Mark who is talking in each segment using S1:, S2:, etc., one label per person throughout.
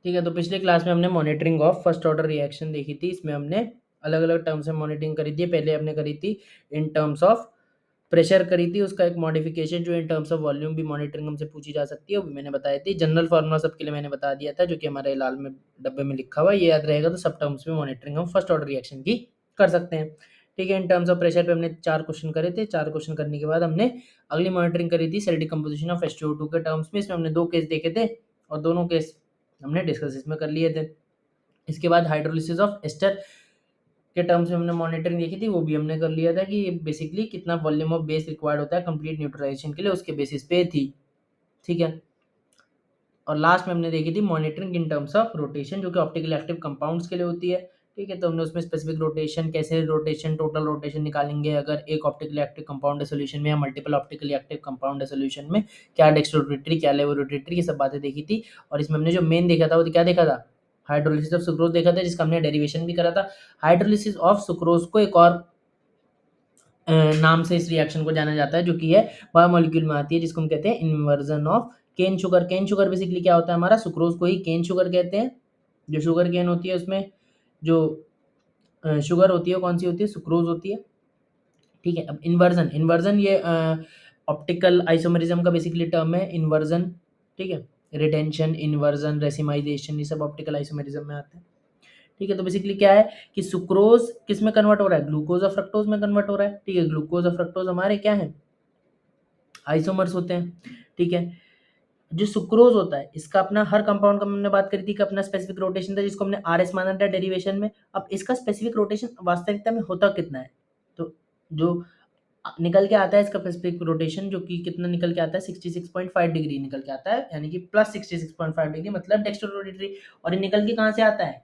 S1: ठीक है। तो पिछले क्लास में हमने monitoring of first order reaction देखी थी। इसमें हमने अलग अलग टर्म्स में मॉनिटरिंग करी थी। पहले हमने करी थी इन टर्म्स ऑफ प्रेशर करी थी, उसका एक मॉडिफिकेशन जो इन टर्म्स ऑफ वॉल्यूम भी मॉनिटरिंग हमसे पूछी जा सकती है, वो भी मैंने बताई थी। जनरल फार्मूला सबके लिए मैंने बता दिया था, जो कि हमारे लाल में डब्बे में लिखा हुआ है, ये याद रहेगा। तो सब टर्म्स में मॉनिटरिंग हम फर्स्ट ऑर्डर रिएक्शन की कर सकते हैं। ठीक है। इन टर्म्स ऑफ प्रेशर पे हमने 4 क्वेश्चन करे थे। 4 क्वेश्चन करने के बाद हमने अगली मॉनिटरिंग करी थी सेल डिकम्पोजिशन ऑफ H2O2 के टर्म्स में। इसमें हमने 2 केस देखे थे और दोनों केस हमने डिस्कस इसमें कर लिए थे। इसके बाद हाइड्रोलिसिस ऑफ एस्टर के टर्म्स में हमने मॉनिटरिंग देखी थी, वो भी हमने कर लिया था कि बेसिकली कितना वॉल्यूम ऑफ बेस रिक्वायर्ड होता है कंप्लीट न्यूट्रलाइजेशन के लिए, उसके बेसिस पे थी। ठीक है। और लास्ट में हमने देखी थी monitoring in terms of rotation, जो कि ऑप्टिकली एक्टिव कंपाउंड्स के लिए होती है। ठीक है। तो हमने उसमें स्पेसिफिक रोटेशन, कैसे रोटेशन, टोटल रोटेशन निकालेंगे अगर एक ऑप्टिकली एक्टिव कंपाउंड है सोल्यूशन में या मल्टीपल ऑप्टिकली एक्टिव कंपाउंड है सोल्यूशन में, क्या डेक्स्ट्रो रोटेटरी क्या लेवो रोटेटरी, ये सब बातें देखी थी। और इसमें हमने जो मेन देखा था वो क्या देखा था, हाइड्रोलिसिस ऑफ सुक्रोज देखा था, जिसका हमने डेरिवेशन भी करा था। हाइड्रोलिसिस ऑफ सुक्रोज को एक और नाम से इस रिएक्शन को जाना जाता है, जो कि है बायोमोलिक्यूल में आती है, जिसको हम कहते हैं inversion of cane sugar. Cane sugar basically क्या होता है, हमारा सुक्रोज को ही केन शुगर कहते हैं। जो शुगर केन होती है उसमें जो शुगर होती है कौन सी होती है, सुक्रोज होती है। ठीक है। अब इन्वर्जन, इन्वर्जन ये ऑप्टिकल आइसोमरिज्म का बेसिकली टर्म है इन्वर्जन। ठीक है। रिटेंशन, इन्वर्जन, रेसिमाइजेशन, ये सब ऑप्टिकल आइसोमरिज्म में आते हैं। ठीक है। तो बेसिकली क्या है कि सुक्रोज किस में कन्वर्ट हो रहा है, ग्लूकोज और फ्रक्टोज में कन्वर्ट हो रहा है। ठीक है। ग्लूकोज और फ्रक्टोज हमारे क्या है, आइसोमर्स होते हैं। ठीक है। जो सुक्रोज होता है इसका अपना, हर कंपाउंड का हमने बात करी थी कि अपना स्पेसिफिक रोटेशन था, जिसको हमने RS माना था डेरिवेशन में। अब इसका स्पेसिफिक रोटेशन वास्तविकता में होता कितना है, तो जो निकल के आता है इसका स्पेसिफिक रोटेशन, जो कि कितना निकल के आता है, 66.5 डिग्री निकल के आता है, यानी कि प्लस 66.5 डिग्री, मतलब डेक्स्ट्रो रोटेटरी। और ये निकल के कहाँ से आता है,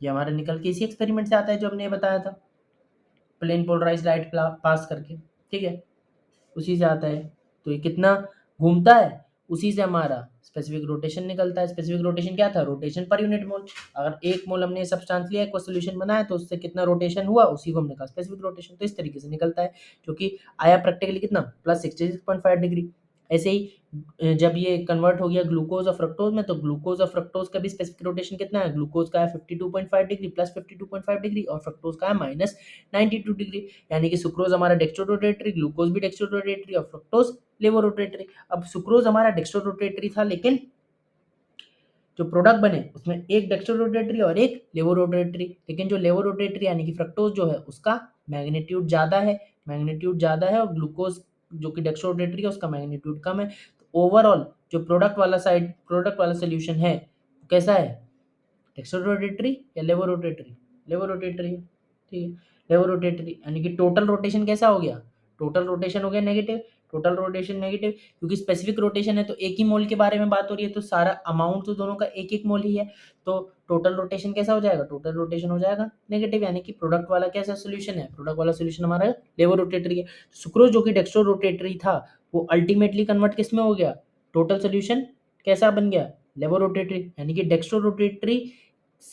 S1: ये हमारा निकल के इसी एक्सपेरिमेंट से आता है जो हमने बताया था, प्लेन पोलराइज्ड लाइट पास करके। ठीक है। उसी से आता है। तो ये कितना घूमता है, उसी से हमारा स्पेसिफिक रोटेशन निकलता है। स्पेसिफिक रोटेशन क्या था, रोटेशन पर यूनिट मोल। अगर 1 मोल हमने सब्सटेंस लिया, कोई सोल्यूशन बनाया, तो उससे कितना रोटेशन हुआ, उसी को हमने कहा स्पेसिफिक रोटेशन। तो इस तरीके से निकलता है, जो कि आया प्रैक्टिकली कितना, प्लस 66.5 डिग्री। ऐसे ही जब ये कन्वर्ट हो गया ग्लूकोज और फ्रक्टोज में, तो ग्लूकोज और फ्रक्टोज का भी स्पेसिफिक रोटेशन कितना है, ग्लूकोज का है 52.5 डिग्री, प्लस 52.5 डिग्री, और फ्रक्टोज का है माइनस 92 डिग्री। यानी कि सुक्रोज हमारा डेक्स्ट्रो रोटेटरी, ग्लूकोज भी डेक्स्ट्रो रोटेटरी, और फ्रक्टोज लेवो रोटेटरी। अब सुक्रोज हमारा डेक्स्ट्रो रोटेटरी था, लेकिन जो प्रोडक्ट बने उसमें एक डेक्स्ट्रो रोटेटरी और एक लेवो रोटेटरी, लेकिन जो लेवो रोटेटरी यानी कि फ्रक्टोज जो है उसका मैग्नीट्यूड ज़्यादा है, मैग्नीट्यूड ज़्यादा है, और ग्लूकोज जो कि डेक्स्ट्रो रोटेटरी है उसका मैग्नीट्यूड कम है। तो ओवरऑल जो प्रोडक्ट वाला साइड, प्रोडक्ट वाला सोल्यूशन है कैसा है, डेक्स्ट्रो रोटेटरी या लेवो रोटेटरी, लेवो रोटेटरी। ठीक है। लेवो रोटेटरी यानी कि टोटल रोटेशन कैसा हो गया, टोटल रोटेशन हो गया नेगेटिव। टोटल रोटेशन नेगेटिव क्योंकि स्पेसिफिक रोटेशन है, तो एक ही मोल के बारे में बात हो रही है, तो सारा अमाउंट तो दोनों का एक एक मोल ही है। तो टोटल रोटेशन कैसा हो जाएगा, टोटल रोटेशन हो जाएगा नेगेटिव, यानी कि प्रोडक्ट वाला कैसा सोल्यूशन है, प्रोडक्ट वाला सोल्यूशन हमारा लेवो रोटेटरी है। सुक्रोज जो कि डेक्स्ट्रो रोटेटरी था, वो अल्टीमेटली कन्वर्ट किस में हो गया, टोटल सोल्यूशन कैसा बन गया, लेवो रोटेटरी, यानी कि डेक्स्ट्रो रोटेटरी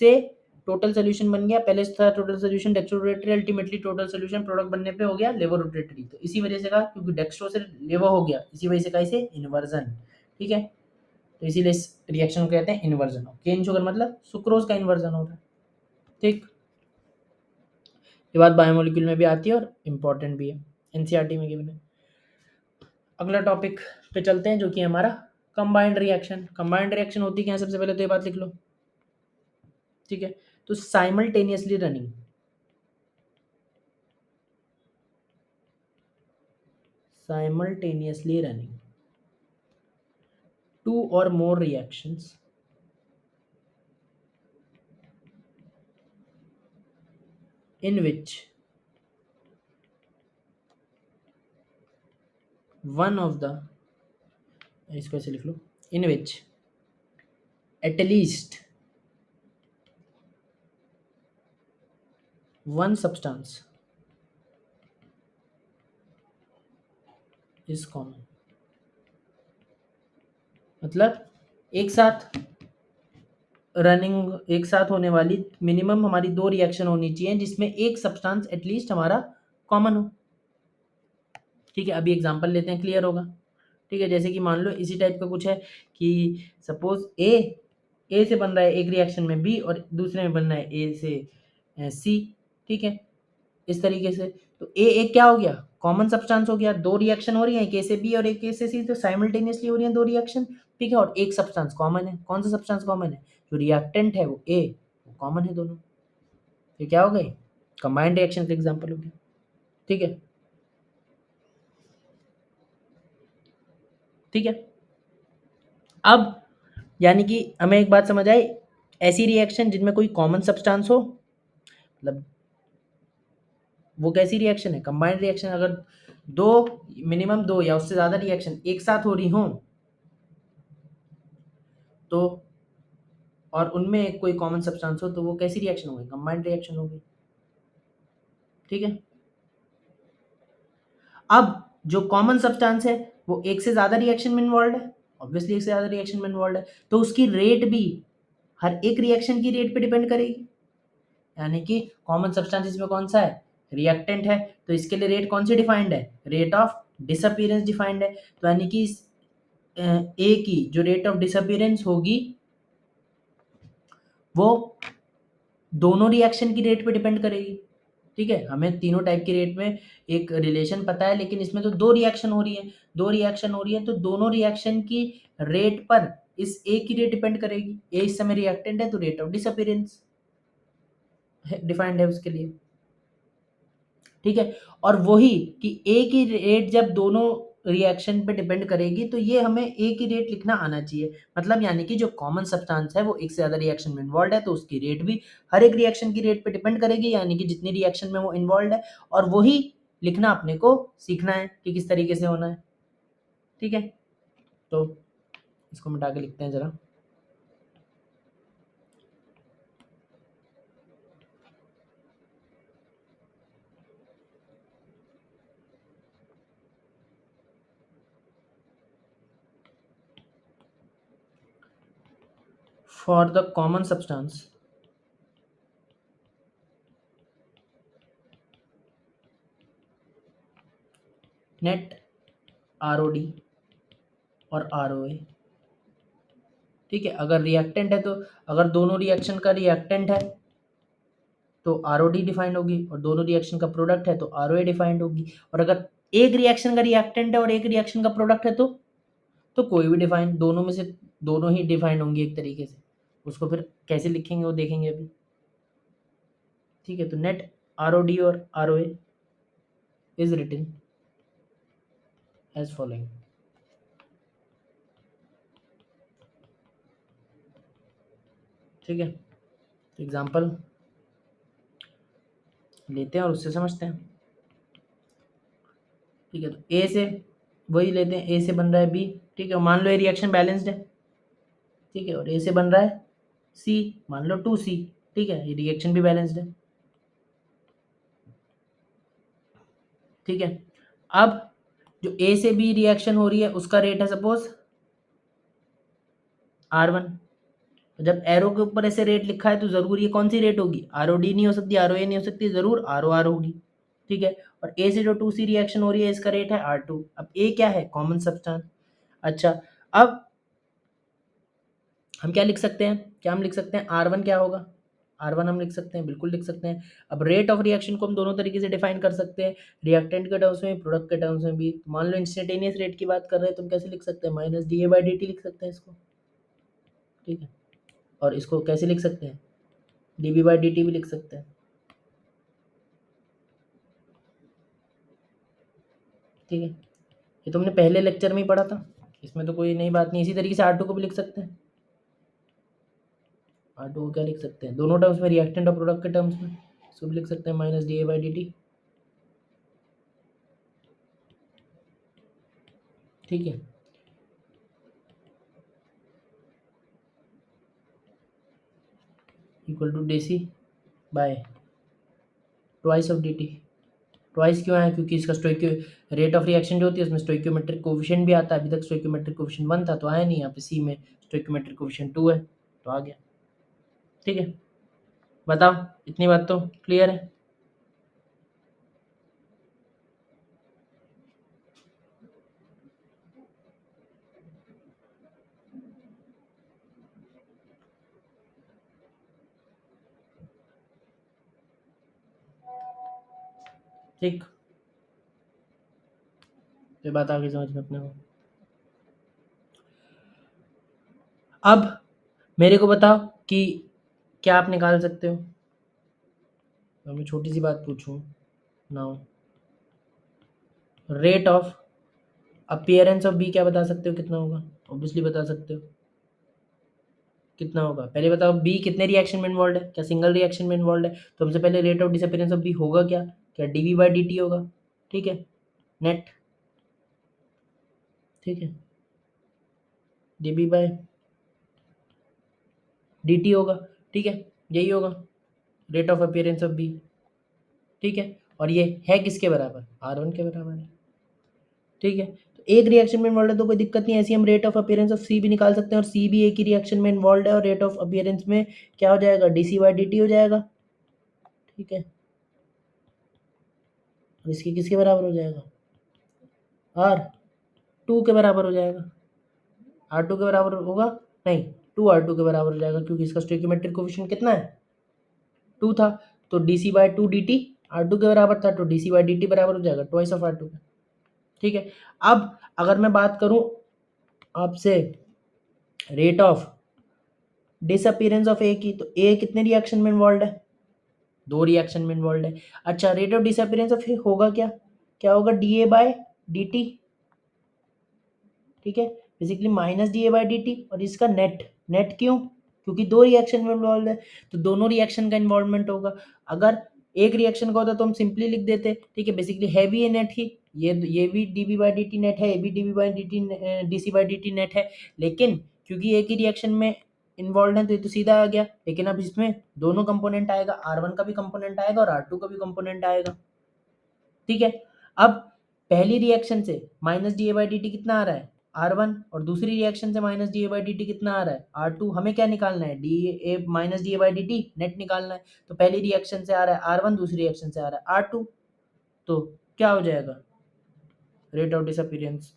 S1: से टोटल सोल्यूशन बन गया। पहले से था total solution dextro rotatory, ultimately total solution product बनने पे हो गया लेवो रोटेटरी। तो इसी वजह से कहा, क्योंकि डेक्स्ट्रो से लेवो हो गया, इसी वजह से कहा इसे इन्वर्जन। ठीक है। तो इसीलिए इस रिएक्शन को कहते हैं इन्वर्जन। केन शुगर मतलब सुक्रोज का इन्वर्जन हो रहा है। ठीक। ये बात बायोमोलिक्यूल में भी आती है और इम्पोर्टेंट भी है, एनसीईआरटी में गिवन है। अगला टॉपिक पे चलते हैं, जो कि हमारा कंबाइंड रिएक्शन। कंबाइंड रिएक्शन होती क्या है, सबसे पहले तो ये बात लिख लो। ठीक है। तो simultaneously running, simultaneously running two or more reactions in which one of the, इसको ऐसे लिख लो, in which at least one substance is common। मतलब एक साथ रनिंग, एक साथ होने वाली मिनिमम हमारी 2 रिएक्शन होनी चाहिए जिसमें एक सब्सटेंस एटलीस्ट हमारा कॉमन हो। ठीक है। अभी एग्जांपल लेते हैं, क्लियर होगा। ठीक है। जैसे कि मान लो इसी टाइप का कुछ है कि सपोज ए ए से बन रहा है एक रिएक्शन में बी और दूसरे में बन रहा है ए से सी, ठीक है, इस तरीके से। तो ए एक क्या हो गया, कॉमन सब्सटेंस हो गया, दो रिएक्शन हो रही है, एक ए से बी और एक ए से सी, तो साइमल्टेनियसली हो रही है दो रिएक्शन, ठीक है, और एक सब्सटेंस कॉमन है। कौन सा सब्सटेंस कॉमन है, जो रिएक्टेंट है वो ए, वो कॉमन है दोनों। ये क्या हो गई, कंबाइंड रिएक्शन का एग्जांपल हो गया, ठीक है, ठीक है। अब यानी कि हमें एक बात समझ आई, ऐसी रिएक्शन जिनमें कोई कॉमन सब्सटेंस हो, मतलब वो कैसी रिएक्शन है, कंबाइंड रिएक्शन। अगर दो, मिनिमम दो या उससे ज्यादा रिएक्शन एक साथ हो रही हो, तो और उनमें एक कोई कॉमन सब्सटेंस हो, तो वो कैसी रिएक्शन होगी, कंबाइंड रिएक्शन होगी, ठीक है। अब जो कॉमन सब्सटेंस है वो एक से ज्यादा रिएक्शन में इन्वॉल्व है, ऑब्वियसली एक से ज्यादा रिएक्शन में इन्वॉल्व है, तो उसकी रेट भी हर एक रिएक्शन की रेट पे डिपेंड करेगी। यानी कि कॉमन सब्सटेंस इसमें कौन सा है, रिएक्टेंट है, तो इसके लिए रेट कौन सी डिफाइंड है, रेट ऑफ डिसअपीयरेंस डिफाइंड है। तो यानी कि ए की जो रेट ऑफ डिसअपीयरेंस होगी वो दोनों रिएक्शन की रेट पे डिपेंड करेगी, ठीक है। हमें तीनों टाइप की रेट में एक रिलेशन पता है, लेकिन इसमें तो दो रिएक्शन हो रही है, दो रिएक्शन हो रही है, तो दोनों रिएक्शन की रेट पर इस ए की रेट डिपेंड करेगी। ए इस समय रिएक्टेंट है तो रेट ऑफ डिसअपीयरेंस डिफाइंड है उसके लिए, ठीक है। और वही कि ए की रेट जब दोनों रिएक्शन पे डिपेंड करेगी, तो ये हमें ए की रेट लिखना आना चाहिए। मतलब यानी कि जो कॉमन सब्सटेंस है वो एक से ज़्यादा रिएक्शन में इन्वॉल्व है, तो उसकी रेट भी हर एक रिएक्शन की रेट पे डिपेंड करेगी, यानी कि जितनी रिएक्शन में वो इन्वॉल्व है, और वही लिखना अपने को सीखना है कि किस तरीके से होना है, ठीक है। तो इसको मिटा के लिखते हैं ज़रा। For the common substance net R O D और आर ओ ए, ठीक है। अगर रिएक्टेंट है तो, अगर दोनों रिएक्शन का रिएक्टेंट है तो आर ओ डी डिफाइंड होगी, और दोनों रिएक्शन का प्रोडक्ट है तो आर ओ ए डिफाइंड होगी। और अगर एक रिएक्शन का रिएक्टेंट है और एक रिएक्शन का प्रोडक्ट है तो कोई भी डिफाइंड, दोनों में से दोनों ही डिफाइंड होंगी एक तरीके से। उसको फिर कैसे लिखेंगे वो देखेंगे अभी, ठीक है। तो नेट आर ओ डी और R O A is written as following, ठीक है। तो एग्जाम्पल लेते हैं और उससे समझते हैं, ठीक है। तो ए से वही लेते हैं, ए से बन रहा है बी, ठीक है, मान लो ये रिएक्शन बैलेंस्ड है, ठीक है, और ए से बन रहा है सी, मान लो 2C, ठीक है, ये रिएक्शन भी बैलेंस्ड है, ठीक है। अब जो ए से बी रिएक्शन हो रही है उसका रेट है सपोज R1। जब एरो के ऊपर ऐसे रेट लिखा है तो जरूर ये कौन सी रेट होगी, आर ओ डी नहीं हो सकती, आर ओ ए नहीं हो सकती, जरूर आर ओ आर होगी, ठीक है। और ए से जो 2C रिएक्शन हो रही है इसका रेट है R2। अब ए क्या है, कॉमन सब्सटेंस। अच्छा, अब हम क्या लिख सकते हैं, क्या हम लिख सकते हैं, R1 क्या होगा, R1 हम लिख सकते हैं, बिल्कुल लिख सकते हैं। अब रेट ऑफ रिएक्शन को हम दोनों तरीके से डिफाइन कर सकते हैं, रिएक्टेंट के टर्म्स में, प्रोडक्ट के टर्म्स में भी। मान लो इंस्टेंटेनियस रेट की बात कर रहे हैं तो हम कैसे लिख सकते हैं, minus D A by D t लिख सकते हैं इसको, ठीक है। और इसको कैसे लिख सकते हैं, D B by D T भी लिख सकते हैं, ठीक है। ये तुमने पहले लेक्चर में ही पढ़ा था, इसमें तो कोई नई बात नहीं। इसी तरीके से R2 को भी लिख सकते हैं, R2 को क्या लिख सकते हैं, दोनों टर्म्स में, रिएक्टेंट और प्रोडक्ट के टर्म्स में, इसको भी लिख सकते हैं minus D A by D T, ठीक है। Equal to D C by twice of D T. Twice क्यों आया, क्योंकि इसका स्टोइक्यू रेट ऑफ रिएक्शन जो होती है उसमें स्टोइक्योमेट्रिक कोफिशिएंट भी आता है। अभी तक स्टोइक्योमेट्रिक कोफिशिएंट 1 था तो आया नहीं, यहाँ पे सी में स्टोइक्योमेट्रिक कोफिशिएंट 2 है तो आ गया, ठीक है। बताओ, इतनी बात तो क्लियर है। ठीक, ये बात आगे समझ में अपने को। अब मेरे को बताओ कि क्या आप निकाल सकते हो? तो मैं छोटी सी बात पूछूं, now rate of appearance of B क्या बता सकते हो कितना होगा? ऑब्वियसली बता सकते हो। कितना होगा पहले बताओ? बी कितने रिएक्शन में इन्वॉल्व है? क्या सिंगल रिएक्शन में इन्वॉल्व है? तो हमसे पहले rate of disappearance of B होगा क्या? क्या डीवी बाई डी टी होगा, ठीक है, नेट, ठीक है, डीबी बाय डी टी होगा, ठीक है, यही होगा rate of appearance of B, ठीक है। और ये है किसके बराबर? आर वन के बराबर है, ठीक है। तो एक रिएक्शन में इन्वॉल्व है तो कोई दिक्कत नहीं है, ऐसे हम रेट ऑफ अपीयरेंस ऑफ सी भी निकाल सकते हैं, और सी भी एक ही रिएक्शन में इन्वॉल्व है, और रेट ऑफ अपीयरेंस में क्या हो जाएगा? D C by D T हो जाएगा, ठीक है। और इसकी किसके बराबर हो जाएगा? आर टू के बराबर हो जाएगा। आर टू के बराबर होगा? नहीं, टू आर टू के बराबर हो जाएगा, क्योंकि इसका स्टोइकियोमेट्रिक कोफिशिएंट कितना है? टू था। तो D C by two D T R two के बराबर था, तो D C by D T बराबर हो जाएगा ट्वाइस ऑफ आर टू, ठीक है। अब अगर मैं बात करूं आपसे रेट ऑफ डिसअपीयरेंस ऑफ ए की, तो ए कितने रिएक्शन में इन्वॉल्व है? दो रिएक्शन में इन्वॉल्व है। अच्छा, rate of disappearance of A होगा क्या? क्या होगा? D A by D T, ठीक है, basically minus D A by D T, और इसका नेट, नेट क्यों? क्योंकि दो रिएक्शन में इन्वॉल्व है, तो दोनों रिएक्शन का इन्वॉल्वमेंट होगा। अगर एक रिएक्शन का होता तो हम सिंपली लिख देते, ठीक है, बेसिकली है भी ये नेट ही, ये भी D B by D T net है, ये भी D B by D T D C by D T net है, लेकिन क्योंकि एक ही रिएक्शन में इन्वॉल्व है तो ये तो सीधा आ गया। लेकिन अब इसमें दोनों कंपोनेंट आएगा, आर वन का भी कंपोनेंट आएगा और आर टू का भी कंपोनेंट आएगा, ठीक है। अब पहली रिएक्शन से minus D A by D T कितना आ रहा है? आर वन, और दूसरी रिएक्शन से minus D A by D T कितना आ रहा है? R two. हमें क्या निकालना है? D A minus D A by D T net निकालना है। तो पहली रिएक्शन से आ रहा है आर वन, दूसरी रिएक्शन से आ रहा है आर टू, तो क्या हो जाएगा? Rate of disappearance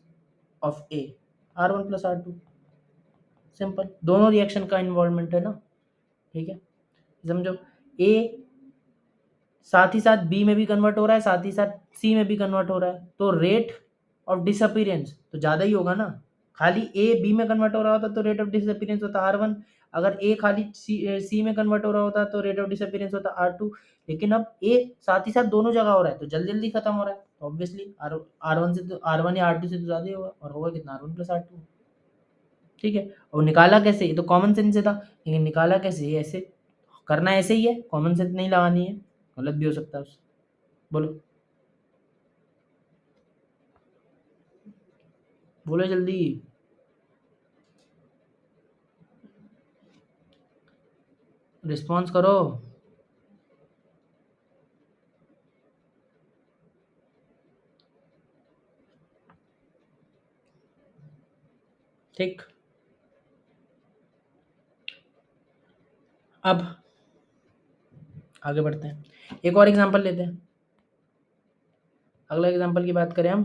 S1: of A R one plus R two, simple, दोनों रिएक्शन का इन्वॉल्वमेंट है ना, ठीक है। समझो, ए साथ ही साथ बी में भी कन्वर्ट हो रहा है, साथ ही साथ सी में भी कन्वर्ट हो रहा है, तो रेट ऑफ डिसअपीयरेंस तो ज़्यादा ही होगा ना। खाली ए बी में कन्वर्ट हो रहा होता तो रेट ऑफ डिसअपीयरेंस होता आर वन, अगर ए खाली सी में कन्वर्ट हो रहा होता तो रेट ऑफ डिसअपीयरेंस होता आर टू। लेकिन अब ए साथ ही साथ दोनों जगह हो रहा है तो जल्दी जल्दी खत्म हो रहा है, तो ऑब्वियसली आर वन से तो आर वन या आर टू से तो ज़्यादा ही होगा, और होगा कितना? R one plus R two, ठीक है। और निकाला कैसे? ये तो कॉमन सेंस से था, लेकिन निकाला कैसे? ये ऐसे करना, ऐसे ही है, कॉमन सेंस नहीं लगानी है, गलत भी हो सकता है उससे। बोलो बोलो जल्दी, रिस्पॉन्स करो। ठीक, अब आगे बढ़ते हैं, एक और एग्जांपल लेते हैं। अगला एग्जांपल की बात करें हम,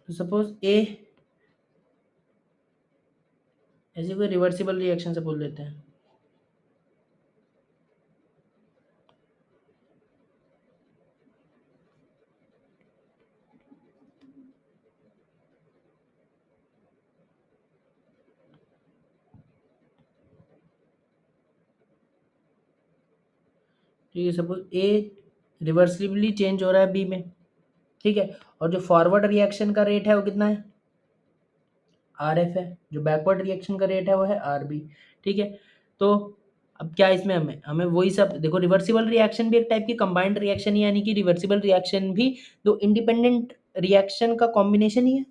S1: तो सपोज ए ऐसी कोई रिवर्सिबल रिएक्शन से बोल लेते हैं, ठीक है। सपोज ए रिवर्सिबली चेंज हो रहा है बी में, ठीक है, और जो फॉरवर्ड रिएक्शन का रेट है वो कितना है? आर एफ है। जो बैकवर्ड रिएक्शन का रेट है वो है आर बी, ठीक है। तो अब क्या इसमें हमें हमें वही सब देखो, रिवर्सिबल रिएक्शन भी एक टाइप की कंबाइंड रिएक्शन ही, यानी कि रिवर्सिबल रिएक्शन भी दो इंडिपेंडेंट रिएक्शन का कॉम्बिनेशन ही है,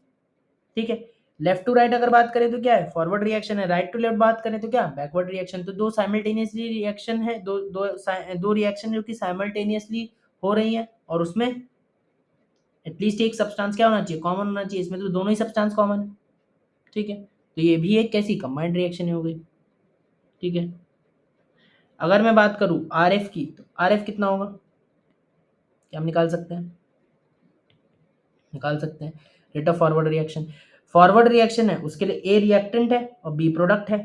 S1: ठीक है। लेफ्ट टू राइट अगर बात करें तो क्या है? फॉरवर्ड रिएक्शन है। राइट टू लेफ्ट बात करें तो क्या? Backward reaction. तो दो साइमल्टेनियसली रिएक्शन है, दो रिएक्शन जो कि साइमल्टेनियसली हो रही है, और उसमें एटलीस्ट एक सब्सटेंस क्या होना चाहिए? कॉमन होना चाहिए। इसमें तो दोनों ही सब्सटेंस कॉमन है, ठीक है। तो ये भी एक कैसी कंबाइंड रिएक्शन हो गई, ठीक है। अगर मैं बात करूं आर एफ की, तो आर एफ कितना होगा? क्या हम निकाल सकते हैं? निकाल सकते हैं, rate of forward reaction. Forward reaction है उसके लिए ए रिएक्टेंट है और बी प्रोडक्ट है,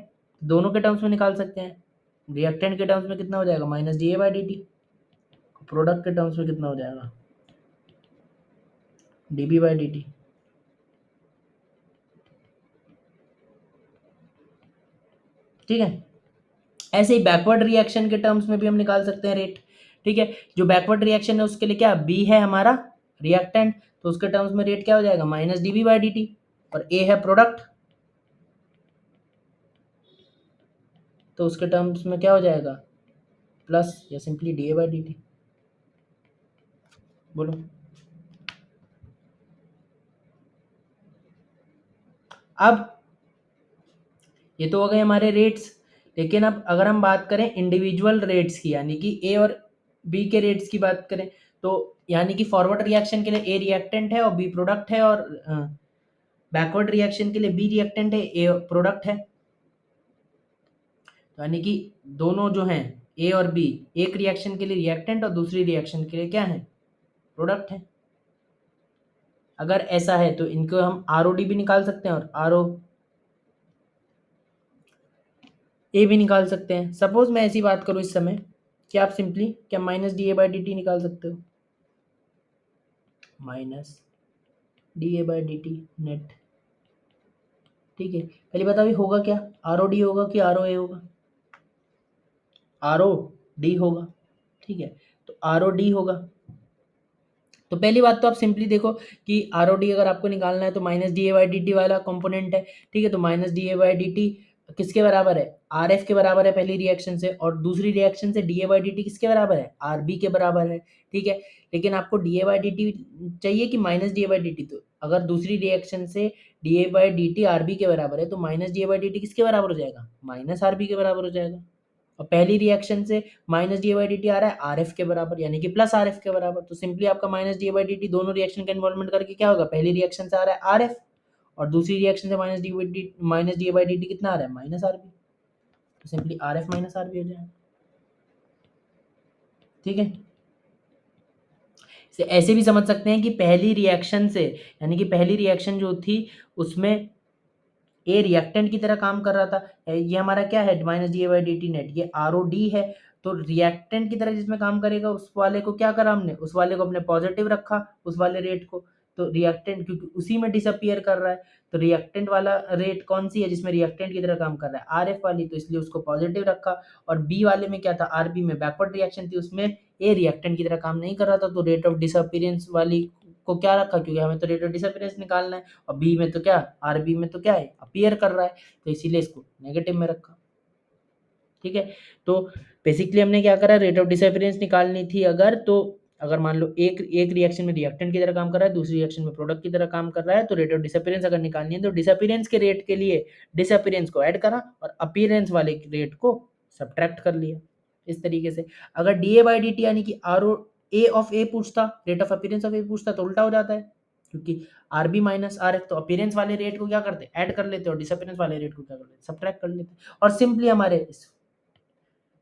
S1: दोनों के टर्म्स में निकाल सकते हैं, रिएक्टेंट के टर्म्स में कितना हो जाएगा minus D A by D T, product के टर्म्स में कितना हो जाएगा D B by D T. ठीक है, ऐसे ही बैकवर्ड रिएक्शन के टर्म्स में भी हम निकाल सकते हैं रेट। ठीक है, जो बैकवर्ड रिएक्शन है उसके लिए क्या बी है हमारा रिएक्टेंट, तो उसके टर्म्स में रेट क्या हो जाएगा minus D B by D T, और ए है प्रोडक्ट, तो उसके टर्म्स में क्या हो जाएगा प्लस या simply D A by D T. बोलो। अब ये तो हो गए हमारे रेट्स, लेकिन अब अगर हम बात करें इंडिविजुअल रेट्स की, यानी कि ए और बी के रेट्स की बात करें, तो यानी कि फॉरवर्ड रिएक्शन के लिए ए रिएक्टेंट है और बी प्रोडक्ट है, और बैकवर्ड रिएक्शन के लिए बी रिएक्टेंट है ए प्रोडक्ट है। यानी कि दोनों जो हैं ए और बी, एक रिएक्शन के लिए रिएक्टेंट और दूसरी रिएक्शन के लिए क्या है प्रोडक्ट है। अगर ऐसा है तो इनको हम आर ओ डी भी निकाल सकते हैं और आर ओ ए भी निकाल सकते हैं। सपोज मैं ऐसी बात करूं इस समय कि आप सिंपली क्या minus D A by D T निकाल सकते हो, minus D A by D T net. ठीक है, पहले बताओ ये होगा क्या, आर ओ डी होगा कि आर ओ ए होगा, आर ओ डी होगा। ठीक है, तो आर ओ डी होगा। तो पहली बात तो आप सिंपली देखो कि आर ओ डी अगर आपको निकालना है तो minus D A by D T वाला कंपोनेंट है। ठीक है, तो minus D A by D T किसके बराबर है आर एफ के बराबर है पहली रिएक्शन से, और दूसरी रिएक्शन से D A by D T किसके बराबर है आर बी के बराबर है। ठीक है, लेकिन आपको D A by D T चाहिए कि minus D A by D T, तो अगर दूसरी रिएक्शन से D A by D T R B के बराबर है तो minus D A by D T किसके बराबर हो जाएगा माइनस आर बी के बराबर हो जाएगा। और पहली रिएक्शन से minus D by D t आ रहा है आर एफ के बराबर, यानी कि प्लस आर एफ के बराबर, तो सिंपली आपका minus D by D T दोनों रिएक्शन का इन्वॉल्वमेंट करके क्या होगा पहली रिएक्शन से आ रहा है आर एफ और दूसरी रिएक्शन से minus D by D T कितना आ रहा है माइनस आर बी, तो simply R F minus R B हो जाएगा। ठीक है, ऐसे भी समझ सकते हैं कि पहली रिएक्शन से, यानी कि पहली रिएक्शन जो थी उसमें ए रिएक्टेंट की तरह काम कर रहा था, ये हमारा क्या है minus D A by D T net, ये आर ओ डी है, तो रिएक्टेंट की तरह जिसमें काम करेगा उस वाले को क्या करा हमने उस वाले को अपने पॉजिटिव रखा उस वाले रेट को, तो रिएक्टेंट क्योंकि उसी में डिसअपियर कर रहा है, तो रिएक्टेंट वाला रेट कौन सी है जिसमें रिएक्टेंट की तरह काम कर रहा है आर एफ वाली, तो इसलिए उसको पॉजिटिव रखा। और बी वाले में क्या था आर बी में बैकवर्ड रिएक्शन थी उसमें ए रिएक्टेंट की तरह काम नहीं कर रहा था, तो रेट ऑफ डिसअपियरेंस वाली को क्या रखा क्योंकि हमें तो रेट ऑफ डिसअपियरेंस निकालना है, और बी में तो क्या आर बी में तो क्या है अपीयर कर रहा है, तो इसीलिए इसको नेगेटिव में रखा। ठीक है, तो बेसिकली हमने क्या करा रेट ऑफ डिसअपियरेंस निकालनी थी अगर, तो अगर मान लो एक रिएक्शन में रिएक्टेंट की तरह काम कर रहा है दूसरी रिएक्शन में प्रोडक्ट की तरह काम कर रहा है, तो रेट ऑफ डिसअपियरेंस अगर निकालनी है तो डिसअपियरेंस के रेट के लिए डिसअपियरेंस को ऐड करा और अपीयरेंस वाले रेट को सब्ट्रैक्ट कर लिया इस तरीके से। अगर D A by D T यानी कि R O A of A पूछता rate of appearance of A पूछता तो उल्टा हो जाता है, क्योंकि R B minus R F, तो अपीयरेंस वाले रेट को क्या करते ऐड कर लेते और डिसअपियरेंस वाले रेट को क्या कर लेते सब्ट्रैक्ट कर लेते, और सिंपली हमारे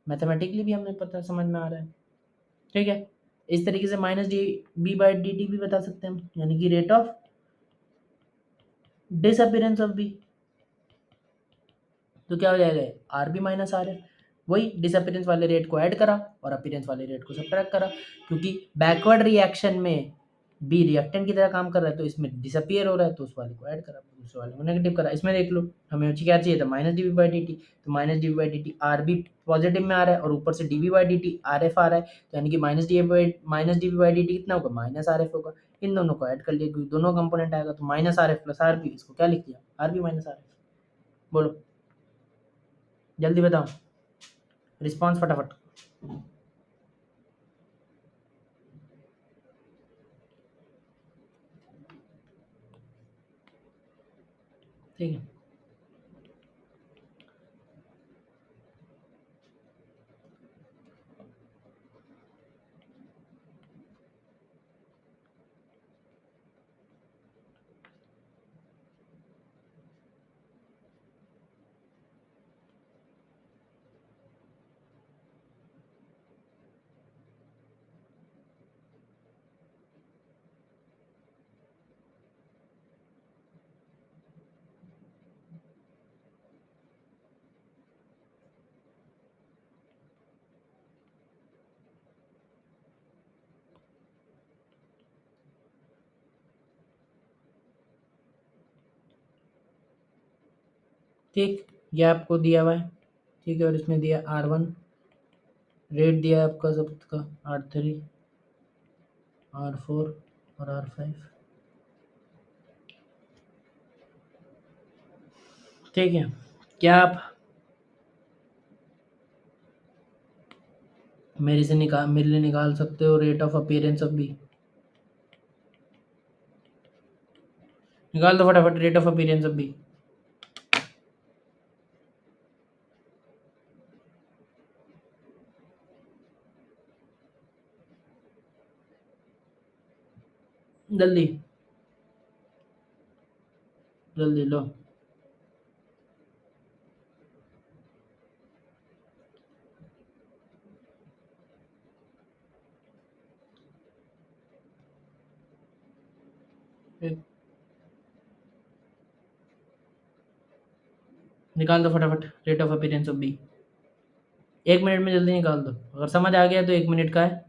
S1: मैथमेटिकली भी हमें पता समझ में आ रहा है। ठीक है, इस तरीके से minus D B by D T भी बता सकते हैं हम, यानी कि rate of disappearance of B, तो क्या हो जाएगा R B minus R F, वही डिसअपियरेंस वाले रेट को ऐड करा और अपीयरेंस वाले रेट को सब्ट्रैक्ट करा, क्योंकि बैकवर्ड रिएक्शन में बी रिएक्टेंट की तरह काम कर रहा है तो इसमें डिसअपियर हो रहा है तो उस वाले को ऐड करा दूसरे वाले को नेगेटिव करा। इसमें देख लो हमें क्या चाहिए था minus D B by D T, तो minus D B by D T R B positive में आ रहा है और ऊपर से d B by D T R F आ रहा है, तो यानी कि minus D B by D T कितना होगा माइनस आर एफ होगा। इन दोनों को ऐड कर लिया क्योंकि दोनों कंपोनेंट आएगा, तो minus R F plus R B, इसको क्या लिख दिया R B minus R F. बोलो जल्दी बताओ रिस्पॉन्स फटाफट। ठीक है, ठीक, ये आपको दिया हुआ है, ठीक है, और इसमें दिया R1, रेट दिया है आपका सबका R3, R4 और R5, ठीक है। क्या आप मेरे लिए निकाल सकते हो rate of appearance of B? निकाल दो फटाफट rate of appearance of B. जल्दी जल्दी लो। निकाल दो फटाफट rate of appearance of B. 1 minute में जल्दी निकाल दो, अगर समझ आ गया तो 1 मिनट का है।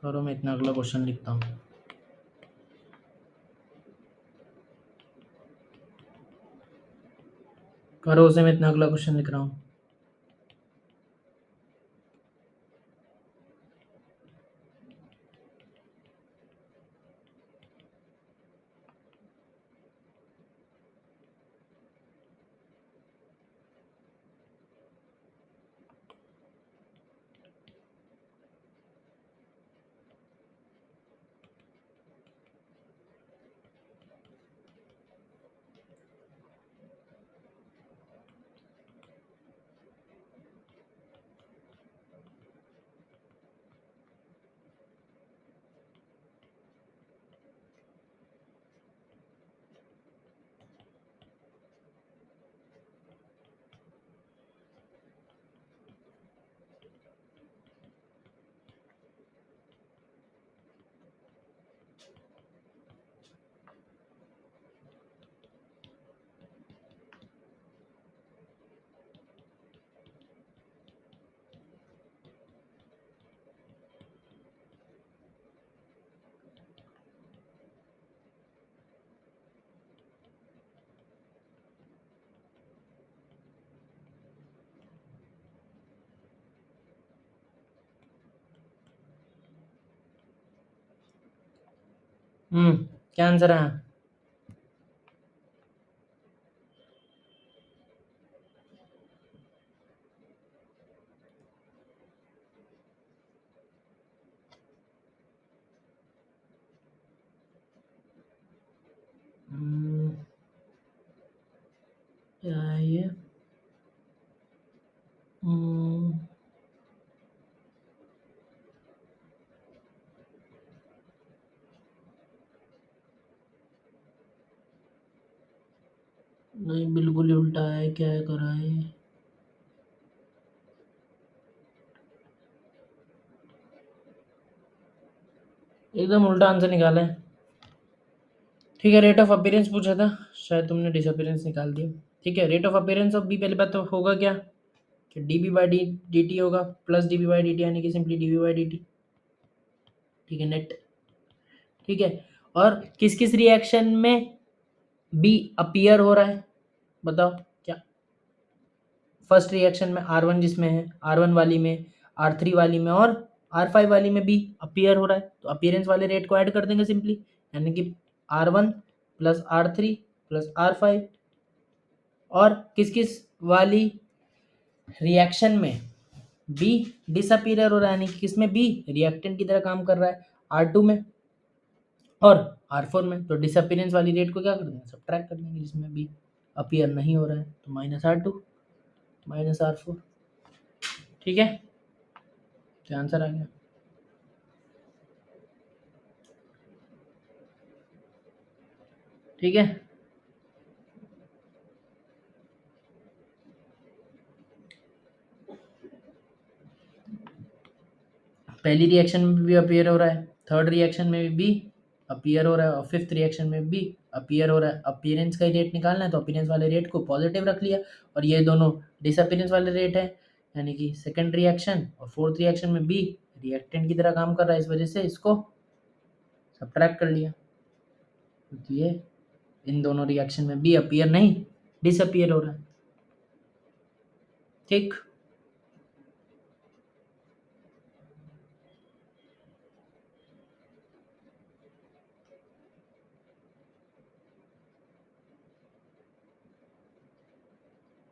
S1: करो, मैं इतना अगला क्वेश्चन लिखता हूँ। करो उसे, मैं इतना अगला क्वेश्चन लिख रहा हूँ। क्या आंसर है? क्या है ये? नहीं, बिल्कुल ही उल्टा है, क्या है करा है? एकदम उल्टा आंसर निकाला है। ठीक है, रेट ऑफ अपीयरेंस पूछा था, शायद तुमने डिसअपीयरेंस निकाल दिया। ठीक है, rate of appearance of B, पहले बात तो होगा क्या कि d B by D t होगा, plus d B by D T, यानी कि simply d B by D T. ठीक है, नेट। ठीक है, और किस किस रिएक्शन में बी अपीयर हो रहा है, बताओ क्या? फर्स्ट रिएक्शन में R1 जिसमें है, R1 वाली में, R3 वाली में और R5 वाली में भी अपीयर हो रहा है, तो अपीयरेंस वाले रेट को ऐड कर देंगे सिंपली, यानी कि R1 plus R3 plus R5। और किस किस वाली रिएक्शन में बी डिसअपीयर हो रहा है, यानी कि किसमें बी रिएक्टेंट की तरह काम कर रहा है, R2 में और R4 में। तो डिसअपीयरेंस वाली रेट को क्या कर देंगे, सब्ट्रैक्ट कर देंगे, जिसमें बी अपीयर नहीं हो रहा है, तो -R2 -R4। ठीक है, क्या आंसर आ गया? ठीक है, पहली रिएक्शन में भी अपीयर हो रहा है, थर्ड रिएक्शन में भी अपीयर हो रहा है और फिफ्थ रिएक्शन में भी अपीयर हो रहा है। अपीयरेंस का रेट निकालना है तो अपीयरेंस वाले रेट को पॉजिटिव रख लिया और ये दोनों डिसअपीयरेंस वाले रेट है, यानी कि सेकंड रिएक्शन और फोर्थ रिएक्शन में बी रिएक्टेंट की तरह काम कर रहा है, इस वजह से इसको सब्ट्रैक्ट कर लिया, क्योंकि ये इन दोनों रिएक्शन में बी अपीयर नहीं डिसअपीयर हो रहा है। ठीक,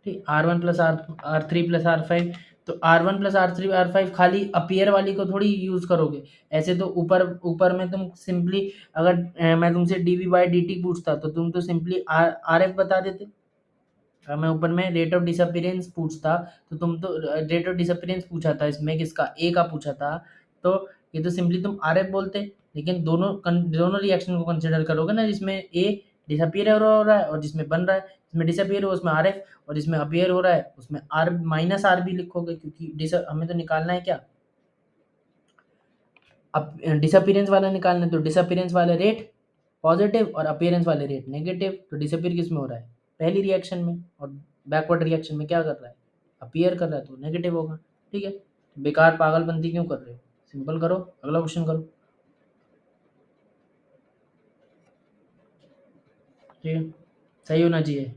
S1: ठीक, R1 plus R3 plus R5, तो R1 प्लस R3 R5 खाली अपीयर वाली को थोड़ी यूज करोगे, ऐसे तो ऊपर ऊपर में तुम सिंपली अगर मैं तुमसे dv बाई dt पूछता तो तुम तो सिंपली RF बता देते। अगर मैं ऊपर में रेट ऑफ डिसअपीयरेंस पूछता तो तुम तो रेट ऑफ डिसअपीयरेंस पूछा था, इसमें किसका ए का पूछा था, तो ये तो सिंपली तुम RF बोलते, लेकिन दोनों रिएक्शन को कंसिडर करोगे ना, जिसमें ए डिसअपीयर हो रहा है और जिसमें बन रहा है, जिसमें डिसअपीयर हो उसमें RF और जिसमें अपीयर हो रहा है उसमें आर माइनस आर भी लिखोगे, क्योंकि हमें तो निकालना है क्या, अब डिसअपीयरेंस वाला निकालना है तो डिसअपीयरेंस वाले रेट पॉजिटिव और अपीयरेंस वाले रेट नेगेटिव, तो डिसअपीयर किस में हो रहा है, पहली रिएक्शन में, और बैकवर्ड रिएक्शन में क्या कर रहा है, अपीयर कर रहा है, तो नेगेटिव होगा। ठीक है, बेकार पागलपंती क्यों कर रहे हो, सिंपल करो, अगला क्वेश्चन करो। ठीक है, सही होना चाहिए।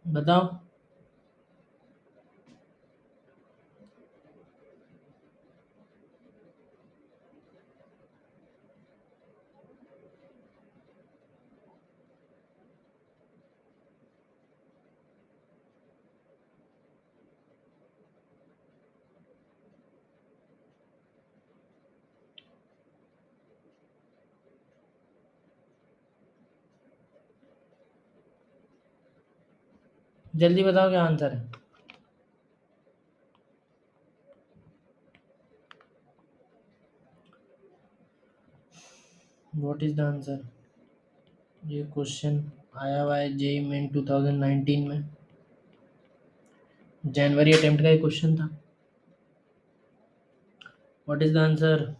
S1: बताओ। जल्दी बताओ क्या आंसर है। What is the answer. ये क्वेश्चन आया हुआ है जेई मेन 2019 में, जनवरी अटेम्प्ट का एक क्वेश्चन था। What is the answer.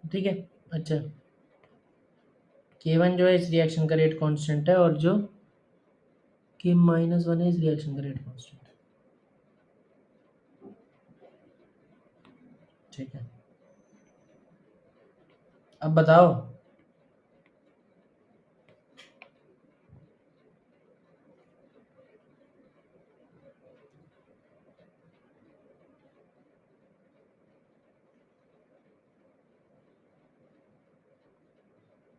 S1: ठीक है, अच्छा, K1 जो है इस रिएक्शन का रेट कांस्टेंट है और जो K-1 है इस रिएक्शन का रेट कांस्टेंट है। ठीक है, अब बताओ।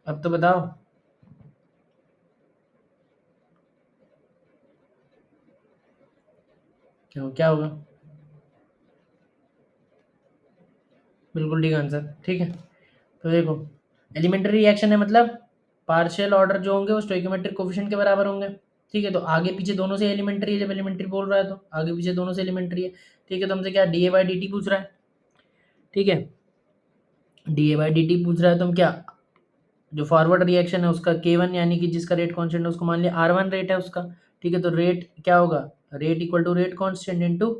S1: अब तो बताओ। क्यों, क्या होगा? बिल्कुल ठीक आंसर। ठीक है, तो देखो, एलिमेंट्री रिएक्शन है मतलब पार्शियल ऑर्डर जो होंगे वो स्टोइकोमेट्रिक कोफिशिएंट के बराबर होंगे। ठीक है, तो आगे पीछे दोनों से एलिमेंट्री है, जब एलिमेंट्री बोल रहा है तो आगे पीछे दोनों से एलिमेंट्री है। ठीक है, तो हमसे क्या D A by D T पूछ रहा है। ठीक है, D A by D T पूछ रहा है, तो हम क्या, जो फॉरवर्ड रिएक्शन है उसका के वन यानी कि जिसका रेट कांस्टेंट है उसको मान लिया आर वन रेट है उसका। ठीक है, तो रेट क्या होगा, rate equal to rate constant into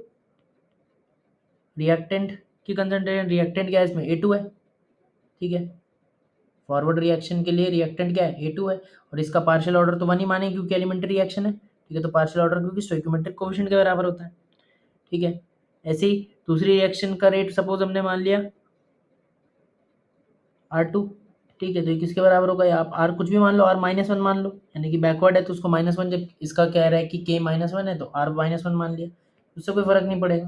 S1: reactant की कंसंट्रेशन। रिएक्टेंट क्या है इसमें, ए टू है। ठीक है, फॉरवर्ड रिएक्शन के लिए रिएक्टेंट क्या है, ए टू है, और इसका पार्शियल ऑर्डर तो वन ही माने क्योंकि एलिमेंट्री रिएक्शन है। ठीक है, तो पार्शियल ऑर्डर क्योंकि स्टोइकोमेट्रिक कोएफिशिएंट के बराबर होता है। ठीक है, ऐसे ही दूसरी रिएक्शन का रेट सपोज हमने मान लिया आर टू। ठीक है, तो ये किसके बराबर होगा, या आप आर कुछ भी मान लो, आर माइनस वन मान लो, यानी कि बैकवर्ड है तो उसको माइनस वन, जब इसका कह रहा है कि के माइनस वन है तो आर माइनस वन मान लिया, उससे कोई फर्क नहीं पड़ेगा।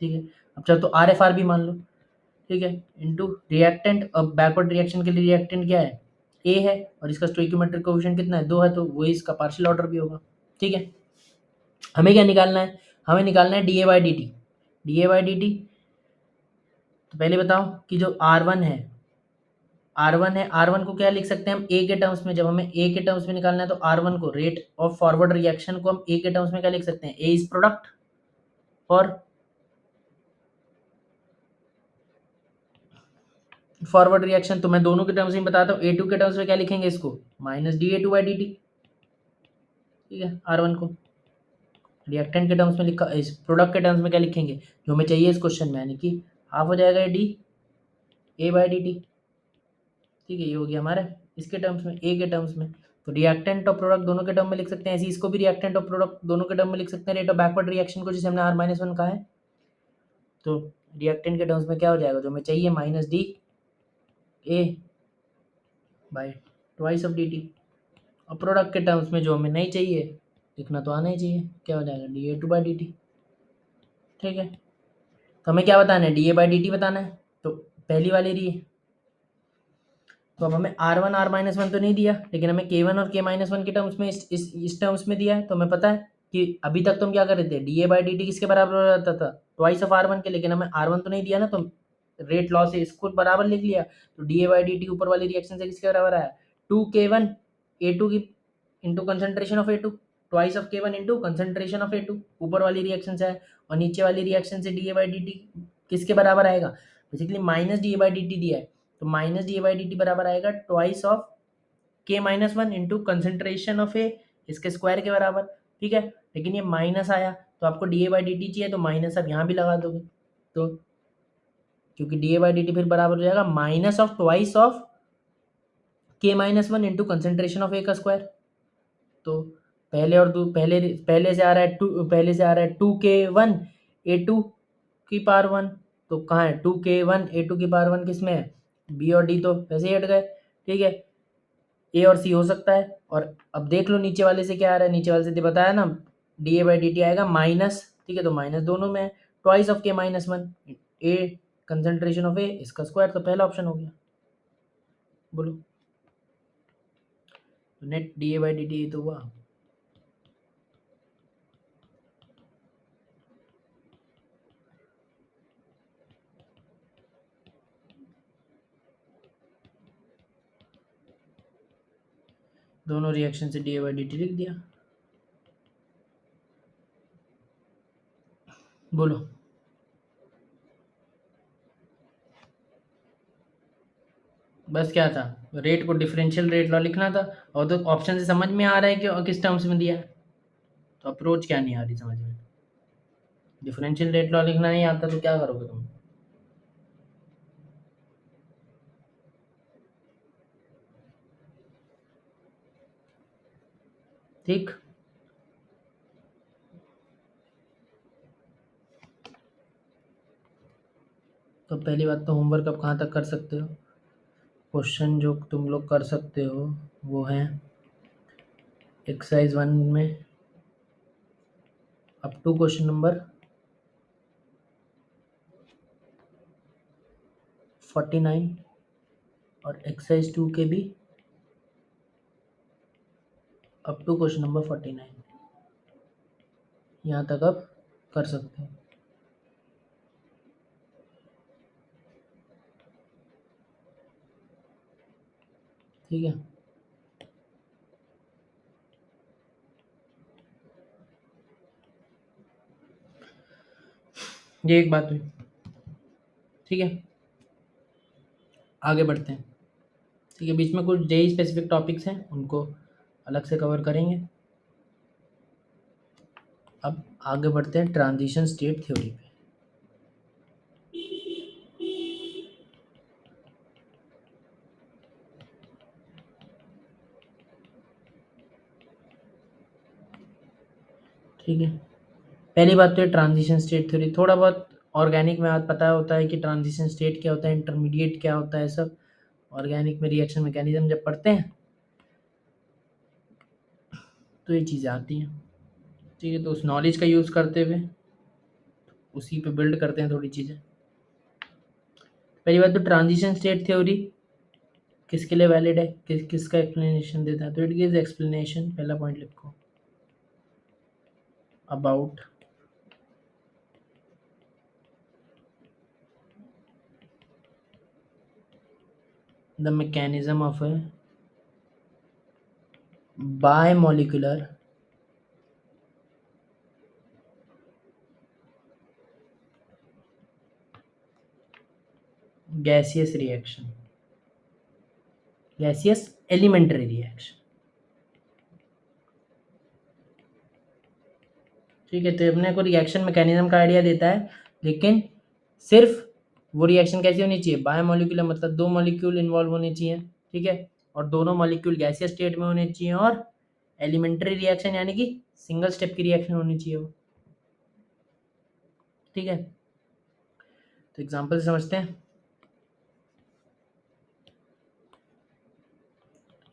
S1: ठीक है, अब चल तो आर एफ आर भी मान लो। ठीक है, इंटू रिएक्टेंट, अब बैकवर्ड रिएक्शन के लिए रिएक्टेंट क्या है, ए है, और इसका स्टोइकोमेट्रिक कोएफिशिएंट कितना है, दो है, तो वही इसका पार्शियल ऑर्डर भी होगा। ठीक है, हमें क्या निकालना है, हमें निकालना है D A by D T. D A by D T, तो पहले बताओ कि जो आर वन है, आर वन है, आर वन को क्या लिख सकते हैं हम, ए के टर्म्स में, जब हमें ए के टर्म्स में निकालना है तो आर वन को, रेट ऑफ फॉरवर्ड रिएक्शन को हम ए के टर्म्स में क्या लिख सकते हैं, A is product for forward reaction. तो मैं दोनों के टर्म्स में बताता हूँ, ए टू के टर्म्स में क्या लिखेंगे इसको, minus D A two by D T. ठीक है, आर वन को रिएक्टेंट के टर्म्स में लिखा, इस प्रोडक्ट के टर्म्स में क्या लिखेंगे, जो हमें चाहिए इस क्वेश्चन में, यानी कि हाफ हो जाएगा D A by D T. ठीक है, ये हो गया हमारा इसके टर्म्स में, ए के टर्म्स में। तो रिएक्टेंट और प्रोडक्ट दोनों के टर्म में लिख सकते हैं, ऐसे इसको भी रिएक्टेंट और प्रोडक्ट दोनों के टर्म में लिख सकते हैं, रेट ऑफ बैकवर्ड रिएक्शन को, जैसे हमने आर माइनस वन कहा है। तो रिएक्टेंट के टर्म्स में क्या हो जाएगा, जो हमें चाहिए minus D A by twice of D T, और प्रोडक्ट के टर्म्स में जो हमें नहीं चाहिए, लिखना तो आना ही चाहिए, क्या हो जाएगा, D A two by D T. ठीक है, तो हमें क्या बताना है, D A by D T बताना है, तो पहली वाली रही। तो अब हमें R one R minus one तो नहीं दिया, लेकिन हमें के वन और के माइनस वन के टर्म्स में इस टर्म्स में दिया है, तो हमें पता है कि अभी तक तो हम क्या कर रहे थे, D A by D T किसके बराबर हो जाता था, ट्वाइस ऑफ आर वन के, लेकिन हमें आर वन तो नहीं दिया ना, तो रेट लॉ से इसको बराबर लिख लिया। तो d A by D t ऊपर वाली रिएक्शन से किसके बराबर आया, two k one A two की into concentration of A two, twice of k one into concentration of A two, ऊपर वाली रिएक्शन से है, और नीचे वाली रिएक्शन से D A by D T किसके बराबर आएगा, basically minus D A by D t दिया है, तो minus D A by D T बराबर आएगा twice of k minus one into concentration of A, इसके स्क्वायर के बराबर। ठीक है, लेकिन ये माइनस आया, तो आपको D A by D T चाहिए, तो माइनस आप यहाँ भी लगा दोगे, तो क्योंकि d A by D t फिर बराबर हो जाएगा minus of twice of k minus one into concentration of A का स्क्वायर। तो पहले और पहले पहले से आ रहा है टू, पहले से आ रहा है to k one A two की पावर वन, तो कहाँ है to k one A two की पावर वन, किस में है, बी और डी तो वैसे ही हट गए। ठीक है, ए और सी हो सकता है, और अब देख लो नीचे वाले से क्या आ रहा है, नीचे वाले से तो बताया ना, d A by D t आएगा माइनस। ठीक है, तो माइनस दोनों में है, twice of k minus one A concentration of A, इसका स्क्वायर, तो पहला ऑप्शन हो गया। बोलो, तो net d A by D T तो हुआ। दोनों रिएक्शन से D A by D t लिख दिया। बोलो, बस क्या था, रेट को डिफरेंशियल रेट लॉ लिखना था, और तो ऑप्शन से समझ में आ रहा है कि किस टर्म्स में दिया है, तो अप्रोच क्या नहीं आ रही समझ में, डिफरेंशियल रेट लॉ लिखना नहीं आता तो क्या करोगे तुम। ठीक, तो पहली बात तो होमवर्क अब कहाँ तक कर सकते हो, क्वेश्चन जो तुम लोग कर सकते हो वो है एक्सरसाइज वन में अप टू क्वेश्चन नंबर 49, और एक्सरसाइज टू के भी अप टू क्वेश्चन नंबर 49 यहाँ तक आप कर सकते हैं। ठीक है, ये एक बात हुई। ठीक है, आगे बढ़ते हैं। ठीक है, बीच में कुछ जेई स्पेसिफिक टॉपिक्स हैं, उनको अलग से कवर करेंगे। अब आगे बढ़ते हैं ट्रांजिशन स्टेट थ्योरी पे। ठीक है, पहली बात तो है ट्रांजिशन स्टेट थ्योरी। थोड़ा बहुत ऑर्गेनिक में आज पता होता है कि ट्रांजिशन स्टेट क्या होता है, इंटरमीडिएट क्या होता है, सब ऑर्गेनिक में रिएक्शन मैकेनिज्म जब पढ़ते हैं तो ये चीज़ें आती हैं। ठीक है, तो उस नॉलेज का यूज़ करते हुए उसी पे बिल्ड करते हैं थोड़ी चीज़ें। पहली बात तो ट्रांजिशन स्टेट थ्योरी किसके लिए वैलिड है, किसका एक्सप्लेनेशन देता है, तो इट गिव्स एक्सप्लेनेशन, पहला पॉइंट लिखो, about the mechanism of a bimolecular gaseous reaction, gaseous elementary reaction। ठीक है, तो अपने को रिएक्शन मैकेनिज्म का आइडिया देता है, लेकिन सिर्फ वो रिएक्शन कैसी होनी चाहिए, बायोमोलिकुलर, मतलब दो मॉलिक्यूल इन्वॉल्व होने चाहिए। ठीक है, और दोनों मॉलिक्यूल गैसियस स्टेट में होने चाहिए, और एलिमेंट्री रिएक्शन यानी कि सिंगल स्टेप की रिएक्शन होनी चाहिए वो। ठीक है, तो एग्जांपल समझते हैं।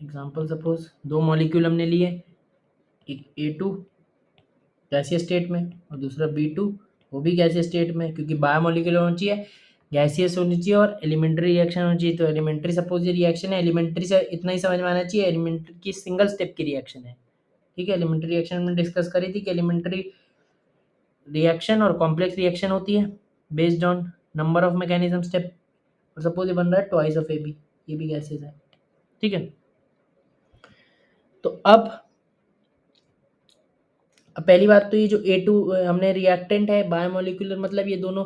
S1: एग्जांपल, सपोज दो मॉलिक्यूल हमने लिए, एक A2 गैसियस स्टेट में और दूसरा B2 वो भी गैसियस स्टेट में, क्योंकि बायोमोलिकुलर होनी चाहिए, गैसियस होनी चाहिए और एलिमेंट्री रिएक्शन होनी चाहिए। तो एलिमेंट्री, सपोज ये रिएक्शन है, एलिमेंट्री से इतना ही समझ में आना चाहिए, एलिमेंट्री की सिंगल स्टेप की रिएक्शन है। ठीक है, एलिमेंट्री रिएक्शन में डिस्कस करी थी कि एलिमेंट्री रिएक्शन और कॉम्प्लेक्स रिएक्शन होती है based on number of mechanism step, और सपोज ये बन रहा है ट्वाइस ऑफ AB, ये भी गैसेज है। ठीक है, तो अब पहली बात तो ये जो A2 हमने रिएक्टेंट है बायोमोलिकुलर, मतलब ये दोनों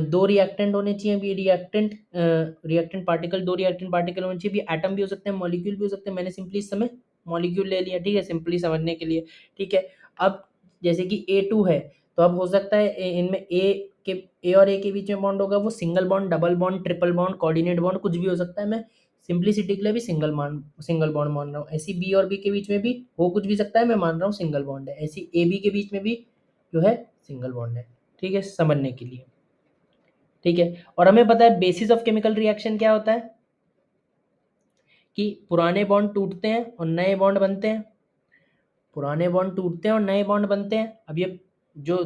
S1: दो रिएक्टेंट होने चाहिए। ये रिएक्टेंट पार्टिकल, दो रिएक्टेंट पार्टिकल होने चाहिए। भी एटम भी हो सकते हैं, मॉलिक्यूल भी हो सकते हैं। मैंने सिंपली इस समय मॉलिक्यूल ले लिया, ठीक है, सिंपली समझने के लिए। ठीक है, अब जैसे कि A2 है, तो अब हो सकता है इनमें ए और ए के बीच में बॉन्ड होगा, वो single bond, double bond, triple bond, coordinate bond, कुछ भी हो सकता है। मैं सिंपलिसिटी के लिए भी सिंगल बॉन्ड मान रहा हूँ। ऐसी बी और बी के बीच में भी हो कुछ भी सकता है, मैं मान रहा हूँ सिंगल बॉन्ड है। ऐसी ए बी के बीच में भी जो है सिंगल बॉन्ड है। ठीक है, समझने के लिए। ठीक है, और हमें पता है बेसिस ऑफ केमिकल रिएक्शन क्या होता है, कि पुराने बॉन्ड टूटते हैं और नए बॉन्ड बनते हैं। पुराने बॉन्ड टूटते हैं और नए बॉन्ड बनते हैं। अब ये जो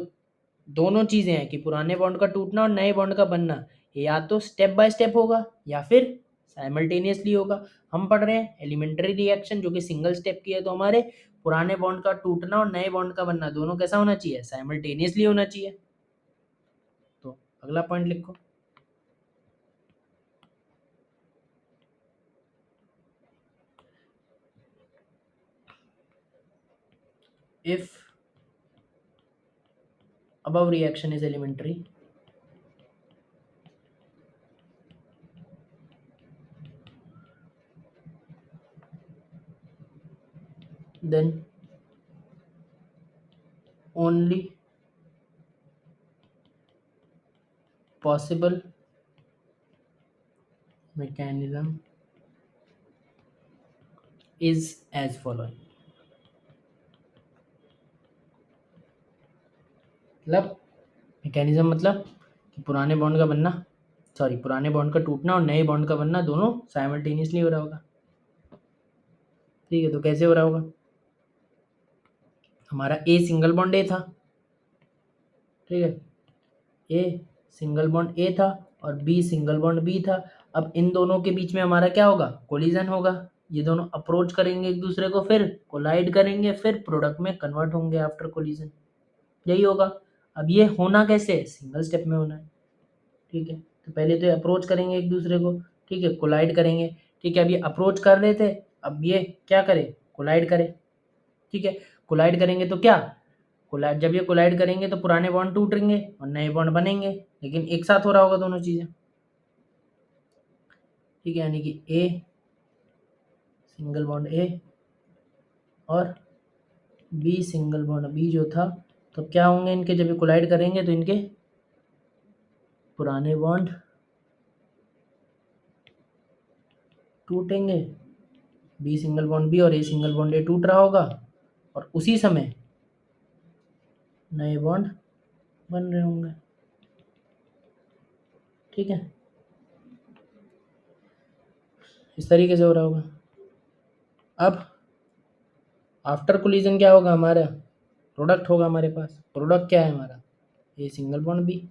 S1: दोनों चीज़ें हैं कि पुराने बॉन्ड का टूटना और नए बॉन्ड का बनना, ये या तो स्टेप बाय स्टेप होगा या फिर साइमल्टेनियसली होगा। हम पढ़ रहे हैं एलिमेंट्री रिएक्शन जो कि सिंगल स्टेप की है, तो हमारे पुराने बॉन्ड का टूटना और नए बॉन्ड का बनना दोनों कैसा होना चाहिए, साइमल्टेनियसली होना चाहिए। तो अगला पॉइंट लिखो, if above reaction is elementary, then only possible mechanism is as following। मतलब मैकेनिज्म मतलब कि पुराने बॉन्ड का बनना, सॉरी, पुराने बॉन्ड का टूटना और नए बॉन्ड का बनना दोनों साइमल्टेनियसली हो रहा होगा। ठीक है, तो कैसे हो रहा होगा, हमारा ए सिंगल बॉन्ड ए था। ठीक है, ए सिंगल बॉन्ड ए था और बी सिंगल बॉन्ड बी था। अब इन दोनों के बीच में हमारा क्या होगा, कोलिजन होगा। ये दोनों अप्रोच करेंगे एक दूसरे को, फिर कोलाइड करेंगे, फिर प्रोडक्ट में कन्वर्ट होंगे आफ्टर कोलिजन। यही होगा। अब ये होना कैसे है, सिंगल स्टेप में होना है। ठीक है, तो पहले तो अप्रोच करेंगे एक दूसरे को, ठीक है, कोलाइड करेंगे। ठीक है, अब ये अप्रोच कर रहे थे, अब ये क्या करे, कोलाइड करे। ठीक है, कोलाइड करेंगे तो क्या, कोलाइड, जब ये कोलाइड करेंगे तो पुराने बॉन्ड टूटेंगे और नए बॉन्ड बनेंगे, लेकिन एक साथ हो रहा होगा दोनों चीजें। ठीक है, यानी कि ए सिंगल बॉन्ड ए और बी सिंगल बॉन्ड बी जो था, तो क्या होंगे इनके, जब ये कोलाइड करेंगे तो इनके पुराने बॉन्ड टूटेंगे, बी सिंगल बॉन्ड बी और ए सिंगल बॉन्ड ए टूट रहा होगा, और उसी समय नए बॉन्ड बन रहे होंगे। ठीक है, इस तरीके से हो रहा होगा। अब आफ्टर कोलिजन क्या होगा, हमारा प्रोडक्ट होगा हमारे पास। प्रोडक्ट क्या है हमारा, ए सिंगल बॉन्ड बी,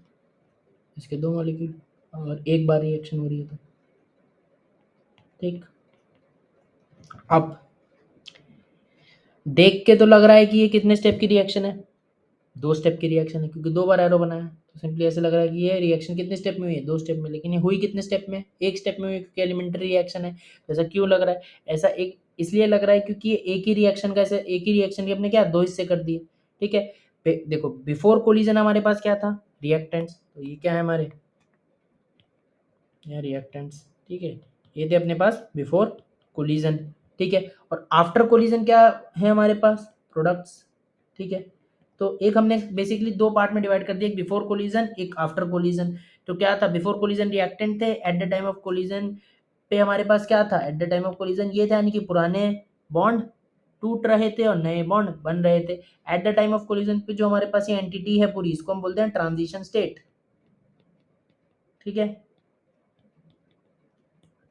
S1: इसके दो मॉलिक्यूल, और एक बार रिएक्शन हो रही है तो। ठीक, अब देख के तो लग रहा है कि ये कितने स्टेप की रिएक्शन है, दो स्टेप की रिएक्शन है, क्योंकि दो बार एरो बनाया, तो सिंपली ऐसे लग रहा है कि ये रिएक्शन कितने स्टेप में हुई है, दो स्टेप में। लेकिन ये हुई कितने स्टेप में, एक स्टेप में हुई, क्योंकि एलिमेंट्री रिएक्शन है। तो ऐसा क्यों लग रहा है, ऐसा एक इसलिए लग रहा है क्योंकि ये एक ही रिएक्शन का, ऐसे एक ही रिएक्शन के अपने क्या दो हिस्से कर दिए। ठीक है, देखो बिफोर कोलिजन हमारे पास क्या था, रिएक्टेंट्स, तो ये क्या है हमारे, ये रिएक्टेंट्स। ठीक है, ये थे अपने पास बिफोर कोलिजन। ठीक है, और आफ्टर कोलिजन क्या है हमारे पास, प्रोडक्ट्स। ठीक है, तो एक हमने बेसिकली दो पार्ट में डिवाइड कर दिया, एक बिफोर कोलिजन एक आफ्टर कोलिजन। तो क्या था, बिफोर कोलिजन रिएक्टेंट थे, eight the time of collision पे हमारे पास क्या था, eight the time of collision ये था, यानी कि पुराने बॉन्ड टूट रहे थे और नए बॉन्ड बन रहे थे। Eight the time of collision पे जो हमारे पास ये एंटिटी है पूरी, इसको हम बोलते हैं ट्रांजिशन स्टेट। ठीक है,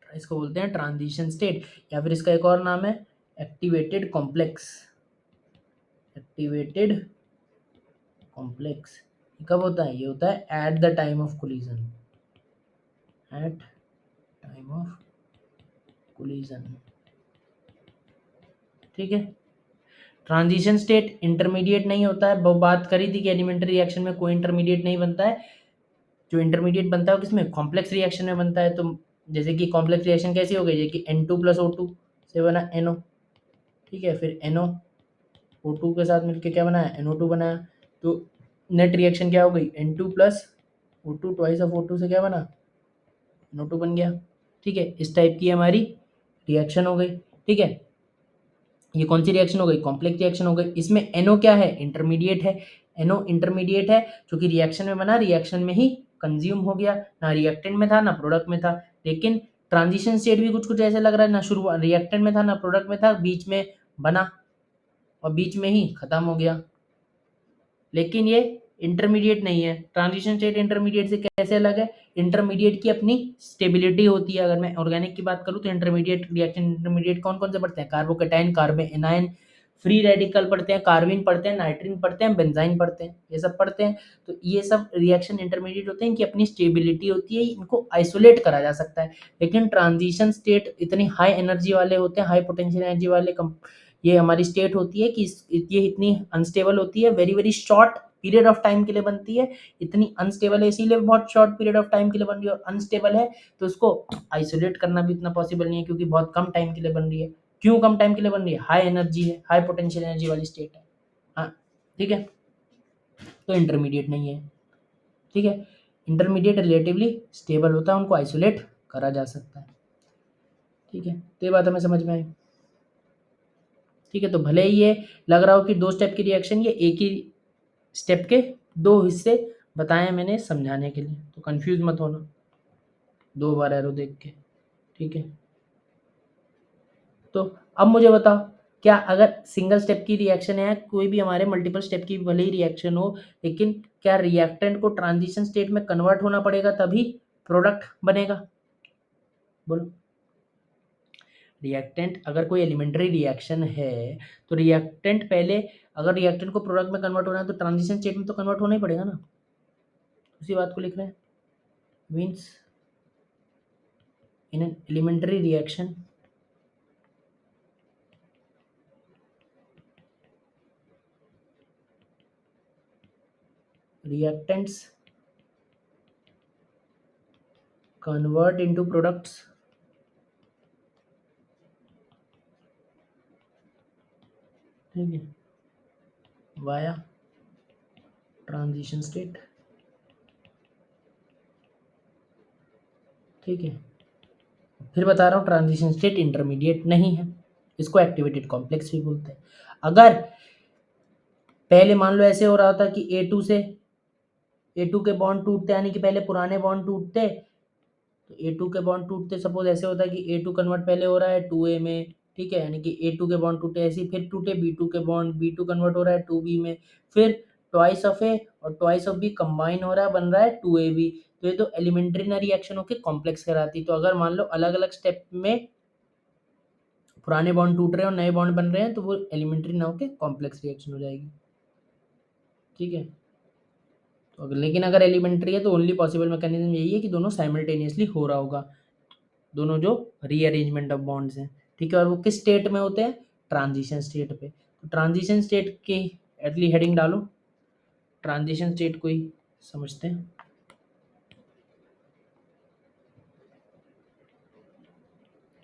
S1: इसको बोलते हैं ट्रांजिशन स्टेट, या फिर इसका एक और नाम है एक्टिवेटेड कॉम्प्लेक्स। एक्टिवेटेड कॉम्प्लेक्स कब होता है, ये होता है at the time of collision, at time of collision. ठीक है, ट्रांजिशन स्टेट इंटरमीडिएट नहीं होता है, वो बात करी थी कि एलिमेंट्री रिएक्शन में कोई इंटरमीडिएट नहीं बनता है। जो इंटरमीडिएट बनता है वो किसमें, कॉम्प्लेक्स रिएक्शन में बनता है। तो जैसे कि कॉम्प्लेक्स रिएक्शन कैसी हो गई, जैसे कि N2+O2 से बना NO। ठीक है, फिर NO O2 के साथ मिलकर क्या बनाया, NO2 बनाया। तो नेट रिएक्शन क्या हो गई, N2+O2 ट्वाइस ऑफ O2 से क्या बना, NO2 बन गया। ठीक है, इस टाइप की हमारी रिएक्शन हो गई। ठीक है, ये कौन सी रिएक्शन हो गई, कॉम्प्लेक्स रिएक्शन हो गई। इसमें NO क्या है, इंटरमीडिएट है। NO इंटरमीडिएट है, जो कि रिएक्शन में बना, रिएक्शन में ही कंज्यूम हो गया, ना रिएक्टेंट में था ना प्रोडक्ट में था। लेकिन ट्रांजिशन स्टेट भी कुछ कुछ ऐसे लग रहा है, ना शुरुआत रिएक्टेंट में था ना प्रोडक्ट में था, बीच में बना और बीच में ही खत्म हो गया। लेकिन ये इंटरमीडिएट नहीं है। ट्रांजिशन स्टेट इंटरमीडिएट से कैसे अलग है, इंटरमीडिएट की अपनी स्टेबिलिटी होती है। अगर मैं ऑर्गेनिक की बात करूँ तो इंटरमीडिएट रिएक्शन, इंटरमीडिएट कौन कौन से पढ़ते हैं, carbocation, carbon anion, free radical पढ़ते हैं, कार्बिन पढ़ते हैं, नाइट्रिन पढ़ते हैं, बेंजाइन पढ़ते हैं, ये सब पढ़ते हैं। तो ये सब रिएक्शन इंटरमीडिएट होते हैं, इनकी अपनी स्टेबिलिटी होती है, इनको आइसोलेट करा जा सकता है। लेकिन ट्रांजिशन स्टेट इतनी हाई एनर्जी वाले होते हैं, हाई पोटेंशियल एनर्जी वाले ये हमारी स्टेट होती है कि ये इतनी अनस्टेबल होती है, very very short period of time के लिए बनती है। इतनी अनस्टेबल है, इसीलिए बहुत शॉर्ट पीरियड ऑफ टाइम के लिए बन रही है, और अनस्टेबल है तो उसको आइसोलेट करना भी इतना पॉसिबल नहीं है, क्योंकि बहुत कम टाइम के लिए बन रही है। क्यों कम टाइम के लिए बन रही है, हाई एनर्जी है, हाई पोटेंशियल एनर्जी वाली स्टेट है। हाँ, ठीक है, तो इंटरमीडिएट नहीं है। ठीक है, इंटरमीडिएट रिलेटिवली स्टेबल होता है, उनको आइसोलेट करा जा सकता है। ठीक है, तो ये बात हमें समझ में आई। ठीक है, तो भले ही ये लग रहा हो कि दो स्टेप की रिएक्शन, ये एक ही स्टेप के दो हिस्से बताए मैंने समझाने के लिए, तो कंफ्यूज मत होना दो बार एरो देख के। ठीक है, तो अब मुझे बताओ, क्या अगर सिंगल स्टेप की रिएक्शन है, कोई भी हमारे मल्टीपल स्टेप की भले ही रिएक्शन हो, लेकिन क्या रिएक्टेंट को ट्रांजिशन स्टेट में कन्वर्ट होना पड़ेगा तभी प्रोडक्ट बनेगा, बोलो। रिएक्टेंट अगर कोई एलिमेंट्री रिएक्शन है तो रिएक्टेंट पहले, अगर रिएक्टेंट को प्रोडक्ट में कन्वर्ट होना है तो ट्रांजिशन स्टेट में तो कन्वर्ट होना ही पड़ेगा ना। उसी बात को लिख रहे हैं, means in an elementary reaction, reactants convert into products ठीक है वाया ट्रांजिशन स्टेट ठीक है फिर बता रहा हूँ ट्रांजिशन स्टेट इंटरमीडिएट नहीं है इसको एक्टिवेटेड कॉम्प्लेक्स भी बोलते हैं अगर पहले मान लो ऐसे हो रहा था कि A2 से A2 के बॉन्ड टूटते यानी कि पहले पुराने बॉन्ड टूटते तो A2 के बॉन्ड टूटते सपोज ऐसे होता है कि A2 कन्वर्ट पहले हो रहा है 2A में ठीक है यानी कि A2 के बॉन्ड टूटे ऐसे ही फिर टूटे B2 के बॉन्ड B2 कन्वर्ट हो रहा है 2B में फिर ट्वाइस ऑफ A और ट्वाइस ऑफ B कंबाइन हो रहा है बन रहा है 2AB तो ये तो एलिमेंट्री ना रिएक्शन होके कॉम्प्लेक्स कराती तो अगर मान लो अलग अलग स्टेप में पुराने बॉन्ड टूट रहे हैं और नए बॉन्ड बन रहे हैं तो वो एलिमेंट्री ना होके कॉम्प्लेक्स रिएक्शन हो जाएगी ठीक है तो लेकिन अगर एलिमेंट्री है तो ओनली पॉसिबल मैकेनिज्म यही है कि दोनों साइमल्टेनियसली हो रहा होगा दोनों जो रीअरेंजमेंट ऑफ बॉन्ड्स हैं ठीक है और वो किस स्टेट में होते हैं ट्रांजिशन स्टेट पे तो ट्रांजिशन स्टेट की एटली हेडिंग डालो ट्रांजिशन स्टेट को ही समझते हैं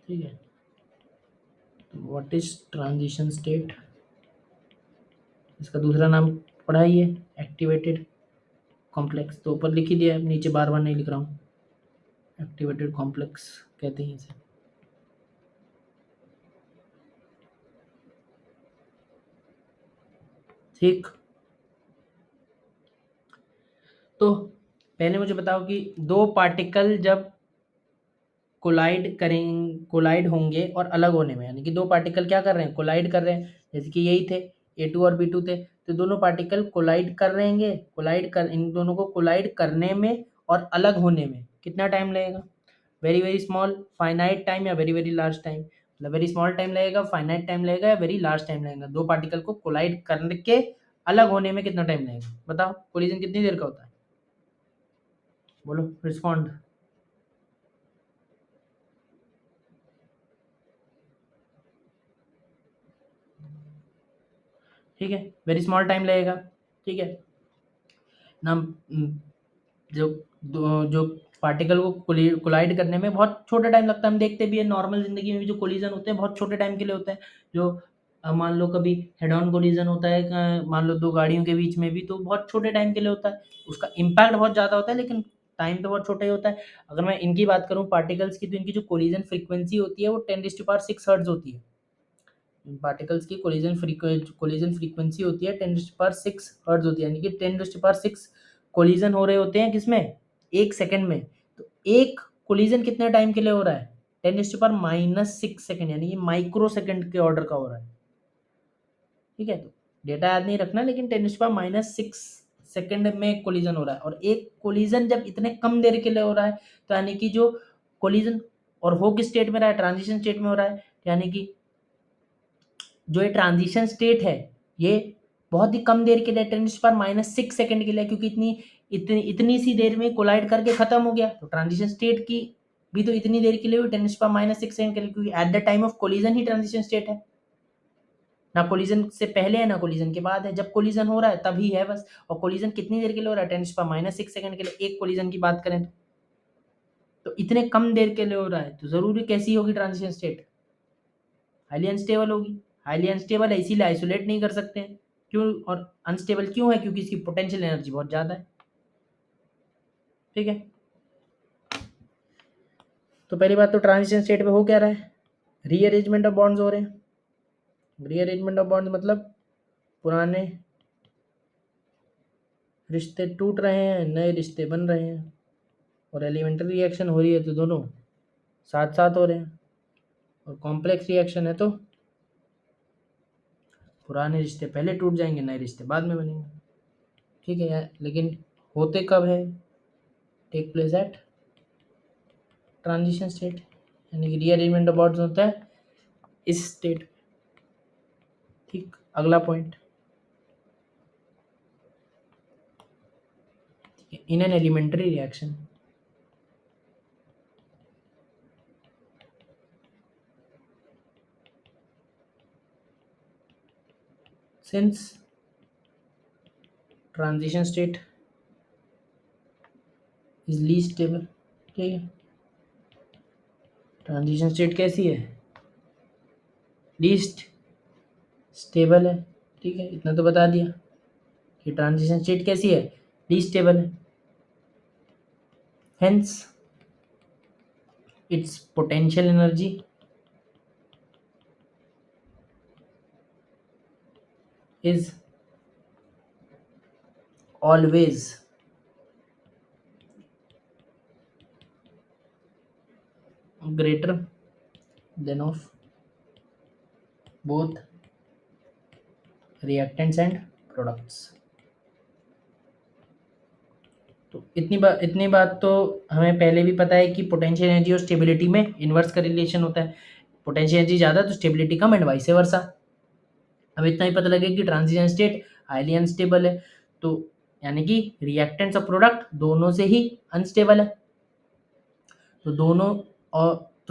S1: ठीक है व्हाट इज ट्रांजिशन स्टेट इसका दूसरा नाम पढ़ा ही है एक्टिवेटेड कॉम्प्लेक्स तो ऊपर लिख ही दिया है नीचे बार बार नहीं लिख रहा हूँ एक्टिवेटेड कॉम्प्लेक्स कहते हैं इसे ठीक तो पहले मुझे बताओ कि दो पार्टिकल जब कोलाइड होंगे और अलग होने में यानी कि दो पार्टिकल क्या कर रहे हैं कोलाइड कर रहे हैं जैसे कि यही थे A2 और B2 थे तो दोनों पार्टिकल कोलाइड कर रहेंगे इन दोनों को कोलाइड करने में और अलग होने में कितना टाइम लगेगा very very small finite time या वेरी वेरी लार्ज टाइम मतलब वेरी स्मॉल टाइम लगेगा फाइनाइट टाइम लगेगा या वेरी लार्ज टाइम लगेगा दो पार्टिकल को कोलाइड करके अलग होने में कितना टाइम लगेगा बताओ कोलिजन कितनी देर का होता है बोलो रिस्पॉन्ड ठीक है वेरी स्मॉल टाइम लगेगा ठीक है ना जो जो पार्टिकल को कोलाइड करने में बहुत छोटा टाइम लगता है हम देखते भी है नॉर्मल जिंदगी में भी जो कोलिजन होते हैं बहुत छोटे टाइम के लिए होते हैं जो मान लो कभी हेड ऑन कोलिजन होता है मान लो दो गाड़ियों के बीच में भी तो बहुत छोटे टाइम के लिए होता है उसका इम्पैक्ट बहुत ज़्यादा होता है लेकिन टाइम तो बहुत छोटा ही होता है अगर मैं इनकी बात करूँ पार्टिकल्स की तो इनकी जो कोलिजन फ्रीक्वेंसी होती है वो 10⁻6 हर्ट्ज होती है पार्टिकल्स की कोलिजन फ्रीक्वेंसी होती है 10⁻6 हर्ट्ज होती है यानी कि 10⁻6 कोलिजन हो रहे होते हैं किसमें एक सेकंड में तो एक कोलिजन कितने टाइम के लिए हो रहा है 10⁻⁻6 सेकंड यानी कि माइक्रो सेकंड के ऑर्डर का हो रहा है ठीक है तो डेटा याद नहीं रखना लेकिन 10⁻⁻6 सेकंड में कोलिजन हो रहा है और एक कोलिजन जब इतने कम देर के लिए हो रहा है तो यानी कि जो कोलिजन और हो किस स्टेट में रहा है ट्रांजिशन स्टेट में हो रहा है यानी कि जो ये ट्रांजिशन स्टेट है ये बहुत ही कम देर के लिए 10⁻⁻6 सेकंड के लिए क्योंकि इतनी सी देर में कोलाइड करके खत्म हो गया तो ट्रांजिशन स्टेट की भी तो इतनी देर के लिए हुई 10⁻⁻6 सेकंड के लिए क्योंकि eight the time of collision he transition state है ना कोलिजन से पहले है ना कोलिजन के बाद है जब कोलिजन हो रहा है तभी है बस और कोलिजन कितनी देर के लिए हो रहा है 10⁻⁻6 सेकंड के लिए एक कोलिजन की बात करें तो इतने कम देर के लिए हो रहा है तो जरूरी कैसी होगी ट्रांजिशन स्टेट हाईली अनस्टेबल होगी हाईली अनस्टेबल है इसीलिए आइसोलेट नहीं कर सकते हैं क्यों और अनस्टेबल क्यों है क्योंकि इसकी पोटेंशियल एनर्जी बहुत ज़्यादा है ठीक है तो पहली बात तो ट्रांजिशन स्टेट में हो क्या रहा है रीअरेंजमेंट ऑफ बॉन्ड्स हो रहे हैं रीअरेंजमेंट ऑफ बॉन्ड्स मतलब पुराने रिश्ते टूट रहे हैं नए रिश्ते बन रहे हैं और एलिमेंट्री रिएक्शन हो रही है तो दोनों साथ साथ हो रहे हैं और कॉम्प्लेक्स रिएक्शन है तो पुराने रिश्ते पहले टूट जाएंगे नए रिश्ते बाद में बनेंगे ठीक है यार लेकिन होते कब है take place at transition state यानी कि रीअरेंजमेंट ऑफ बॉन्ड्स होता है इस स्टेट ठीक अगला point in an elementary reaction since transition state is least stable. ठीक है, ट्रांजिशन स्टेट कैसी है, लीस्ट स्टेबल है। ठीक है, इतना तो बता दिया कि ट्रांजिशन स्टेट कैसी है, लीस्ट स्टेबल है। Hence it's potential energy is always greater than of both reactants and products। तो इतनी बात तो हमें पहले भी पता है कि पोटेंशियल एनर्जी और स्टेबिलिटी में इनवर्स का रिलेशन होता है। पोटेंशियल एनर्जी ज़्यादा तो stability come and vice versa. अब इतना ही पता लगे कि ट्रांजिशन स्टेट हाईली अनस्टेबल है, तो यानी कि रिएक्टेंट्स और प्रोडक्ट दोनों से ही अनस्टेबल है। तो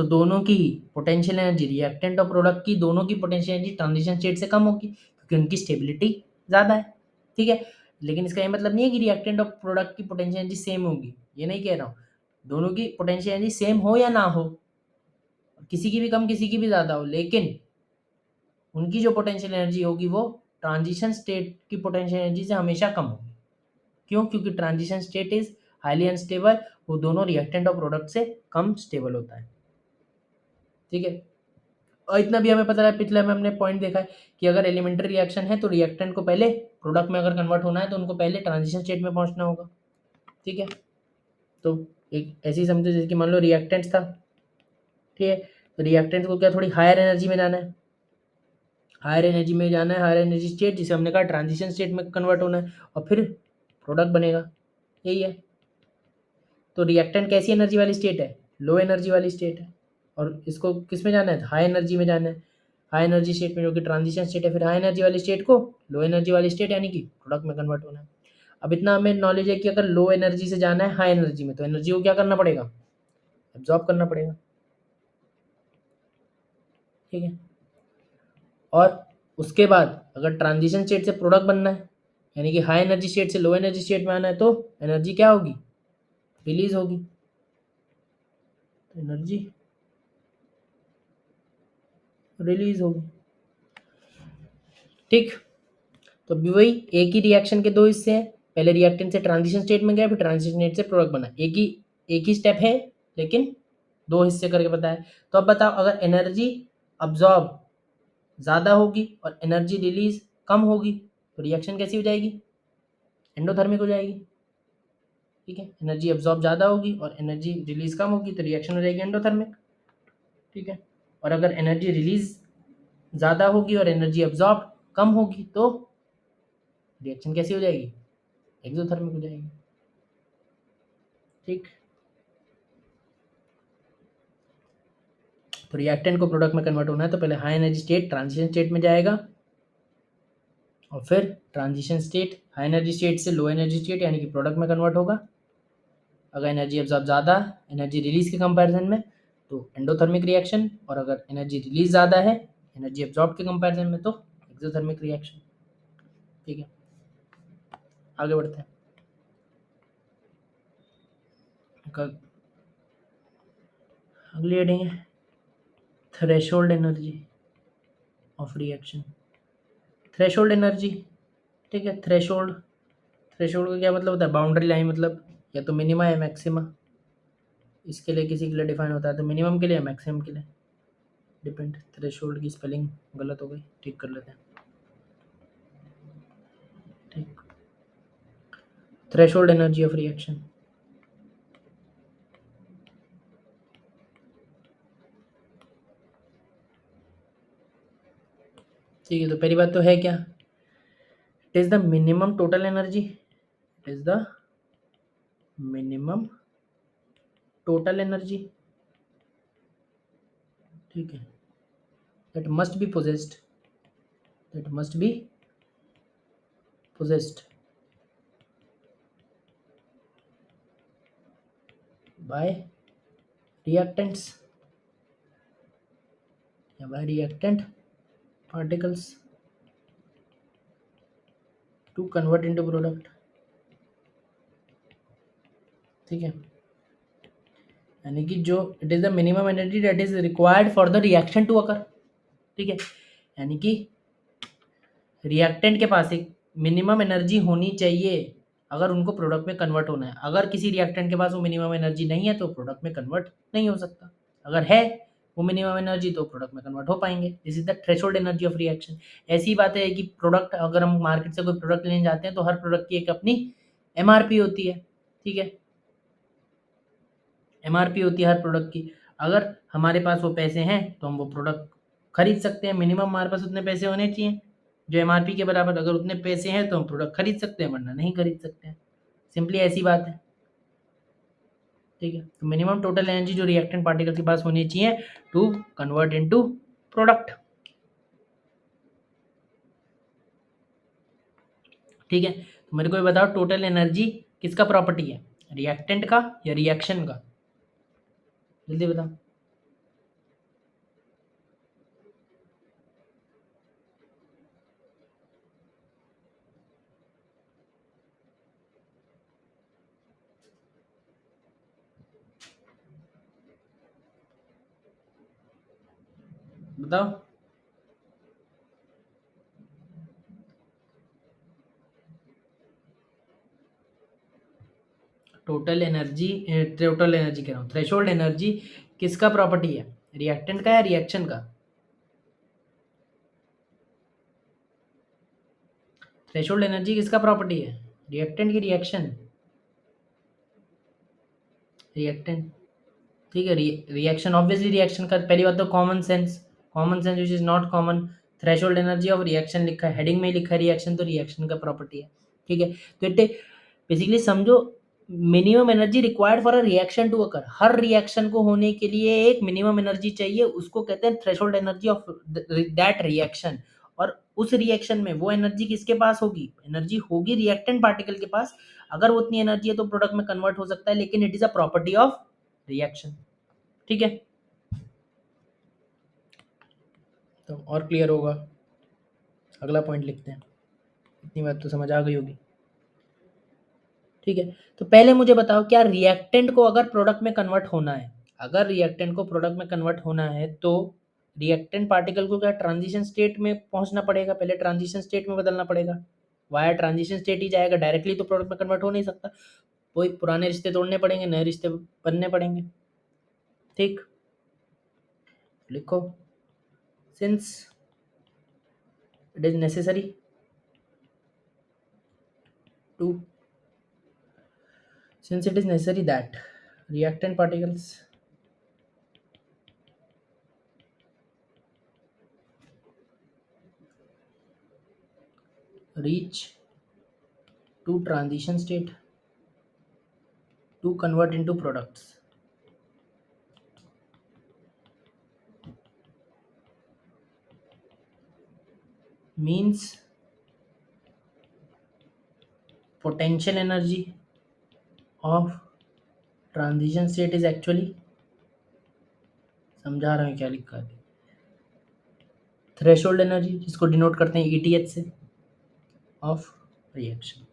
S1: दोनों की पोटेंशियल एनर्जी, रिएक्टेंट और प्रोडक्ट की दोनों की पोटेंशियल एनर्जी ट्रांजिशन स्टेट से कम होगी क्योंकि उनकी स्टेबिलिटी ज़्यादा है। ठीक है, लेकिन इसका ये मतलब नहीं है कि रिएक्टेंट और प्रोडक्ट की पोटेंशियल एनर्जी सेम होगी, ये नहीं कह रहा हूँ। दोनों की पोटेंशियल एनर्जी सेम हो या ना हो, किसी की भी कम किसी की भी ज़्यादा हो, लेकिन उनकी जो पोटेंशियल एनर्जी होगी वो ट्रांजिशन स्टेट की पोटेंशियल एनर्जी से हमेशा कम होगी। क्यों? क्योंकि transition state is highly unstable, वो दोनों रिएक्टेंट और प्रोडक्ट से कम स्टेबल होता है। ठीक है, और इतना भी हमें पता है, पिछले में हमने पॉइंट देखा है कि अगर एलिमेंट्री रिएक्शन है तो रिएक्टेंट को पहले प्रोडक्ट में अगर कन्वर्ट होना है तो उनको पहले ट्रांजिशन स्टेट में पहुंचना होगा। ठीक है, तो एक ऐसी समझो जैसे कि मान लो रिएक्टेंट्स था। ठीक है, तो रिएक्टेंट को क्या थोड़ी हायर एनर्जी में जाना है, हायर एनर्जी में जाना है, हायर एनर्जी स्टेट जिसे हमने कहा ट्रांजिशन स्टेट में कन्वर्ट होना है और फिर प्रोडक्ट बनेगा, यही है। तो रिएक्टेंट कैसी एनर्जी वाली स्टेट है, लो एनर्जी वाली स्टेट है, और इसको किस में जाना है, हाई एनर्जी में जाना है, हाई एनर्जी स्टेट में, जो कि ट्रांजिशन स्टेट है। फिर हाई एनर्जी वाली स्टेट को लो एनर्जी वाली स्टेट यानी कि प्रोडक्ट में कन्वर्ट होना है। अब इतना हमें नॉलेज है कि अगर लो एनर्जी से जाना है हाई एनर्जी में तो एनर्जी को क्या करना पड़ेगा, एब्जॉर्ब करना पड़ेगा। ठीक है, और उसके बाद अगर ट्रांजिशन स्टेट से प्रोडक्ट बनना है यानी कि हाई एनर्जी स्टेट से लो एनर्जी स्टेट में आना है तो एनर्जी क्या होगी, रिलीज होगी। तो एनर्जी रिलीज होगी। ठीक, तो अभी वही एक ही रिएक्शन के दो हिस्से हैं, पहले रिएक्टेंट से ट्रांजिशन स्टेट में गया फिर ट्रांजिशन स्टेट से प्रोडक्ट बना, एक ही स्टेप है लेकिन दो हिस्से करके बताया। तो अब बताओ अगर एनर्जी अब्जॉर्ब ज़्यादा होगी और एनर्जी रिलीज कम होगी तो रिएक्शन कैसी हो जाएगी, एंडोथर्मिक हो जाएगी। ठीक है, एनर्जी अब्जॉर्ब ज़्यादा होगी और एनर्जी रिलीज कम होगी तो रिएक्शन हो जाएगी एंडोथर्मिक। ठीक है, और अगर एनर्जी रिलीज ज़्यादा होगी और एनर्जी अब्जॉर्ब कम होगी तो रिएक्शन कैसी हो जाएगी, एक्सोथर्मिक हो जाएगी। ठीक, तो रिएक्टेंट को प्रोडक्ट में कन्वर्ट होना है तो पहले high energy state transition state में जाएगा और फिर transition state high energy state से लो एनर्जी स्टेट यानी कि प्रोडक्ट में कन्वर्ट होगा। अगर एनर्जी अब्जॉर्ब ज़्यादा एनर्जी रिलीज के कंपैरिजन में तो एंडोथर्मिक रिएक्शन, और अगर एनर्जी रिलीज ज़्यादा है एनर्जी अब्जॉर्ब के कंपैरिजन में तो एक्सोथर्मिक रिएक्शन। ठीक है, आगे बढ़ते हैं। अगली हेडिंग है threshold energy of reaction. Threshold energy, ठीक है, थ्रेशोल्ड, थ्रेशोल्ड का क्या मतलब होता है, बाउंड्री लाइन, मतलब या तो मिनिमा या मैक्सिमा, इसके लिए किसी के लिए डिफाइन होता है तो मिनिमम के लिए या मैक्सिमम के लिए डिपेंड। थ्रेशोल्ड की स्पेलिंग गलत हो गई, ठीक कर लेते हैं। ठीक, थ्रेशोल्ड एनर्जी ऑफ रिएक्शन। ठीक है, तो पहली बात तो है क्या, it is the minimum total energy, it is the minimum total energy. ठीक है, that must be possessed, that must be possessed by reactants या by reactant particles to convert into product. ठीक है, यानी कि जो it is the minimum energy that is required for the reaction to occur. ठीक है, यानी कि रिएक्टेंट के पास एक मिनिमम एनर्जी होनी चाहिए अगर उनको प्रोडक्ट में कन्वर्ट होना है। अगर किसी रिएक्टेंट के पास वो मिनिमम एनर्जी नहीं है तो प्रोडक्ट में कन्वर्ट नहीं हो सकता। अगर है वो मिनिमम एनर्जी तो प्रोडक्ट में कन्वर्ट हो पाएंगे। This is the threshold energy of reaction. ऐसी बात है कि प्रोडक्ट, अगर हम मार्केट से कोई प्रोडक्ट लेने जाते हैं तो हर प्रोडक्ट की एक अपनी एमआरपी होती है। ठीक है, एमआरपी होती है हर प्रोडक्ट की। अगर हमारे पास वो पैसे हैं तो हम वो प्रोडक्ट खरीद सकते हैं। मिनिमम हमारे पास उतने पैसे होने चाहिए जो एमआरपी के बराबर। अगर उतने पैसे हैं तो हम प्रोडक्ट खरीद सकते हैं, वरना नहीं खरीद सकते हैं। सिंपली ऐसी बात है। ठीक है, तो मिनिमम टोटल एनर्जी जो रिएक्टेंट पार्टिकल के पास होनी चाहिए टू कन्वर्ट इनटू प्रोडक्ट। ठीक है, तो मेरे को ये बताओ टोटल एनर्जी किसका प्रॉपर्टी है, रिएक्टेंट का या रिएक्शन का? जल्दी बताओ। बताओ। टोटल एनर्जी कह रहा हूँ, थ्रेशोल्ड एनर्जी किसका प्रॉपर्टी है, रिएक्टेंट का या रिएक्शन का? थ्रेशोल्ड एनर्जी किसका प्रॉपर्टी है, रिएक्टेंट की रिएक्शन? रिएक्टेंट। ठीक है, रिएक्शन ऑब्वियसली रिएक्शन का। पहली बात तो common sense, common sense which is not common. Threshold energy of reaction लिखा है, हेडिंग में ही लिखा है रिएक्शन, तो रिएक्शन का प्रॉपर्टी है। ठीक है, तो इट बेसिकली समझो minimum energy required for a reaction to occur. हर रिएक्शन को होने के लिए एक मिनिमम एनर्जी चाहिए, उसको कहते हैं threshold energy of that reaction. और उस रिएक्शन में वो एनर्जी किसके पास होगी, एनर्जी होगी रिएक्टेंट पार्टिकल के पास। अगर वो उतनी एनर्जी है तो प्रोडक्ट में कन्वर्ट हो सकता है, लेकिन it is a property of reaction. ठीक है, तो और क्लियर होगा। अगला पॉइंट लिखते हैं, इतनी बात तो समझ आ गई होगी। ठीक है, तो पहले मुझे बताओ क्या रिएक्टेंट को अगर प्रोडक्ट में कन्वर्ट होना है, अगर रिएक्टेंट को प्रोडक्ट में कन्वर्ट होना है तो रिएक्टेंट पार्टिकल को क्या ट्रांजिशन स्टेट में पहुंचना पड़ेगा, पहले ट्रांजिशन स्टेट में बदलना पड़ेगा। वाया ट्रांजिशन स्टेट ही जाएगा, डायरेक्टली तो प्रोडक्ट में कन्वर्ट हो नहीं सकता। कोई पुराने रिश्ते तोड़ने पड़ेंगे, नए रिश्ते बनने पड़ेंगे। ठीक, लिखो, since it is necessary to since it is necessary that reactant particles reach to transition state to convert into products, means potential energy of transition state is actually, समझा रहे हैं क्या लिखा है, थ्रेशोल्ड एनर्जी जिसको डिनोट करते हैं ETH से, ऑफ रिएक्शन।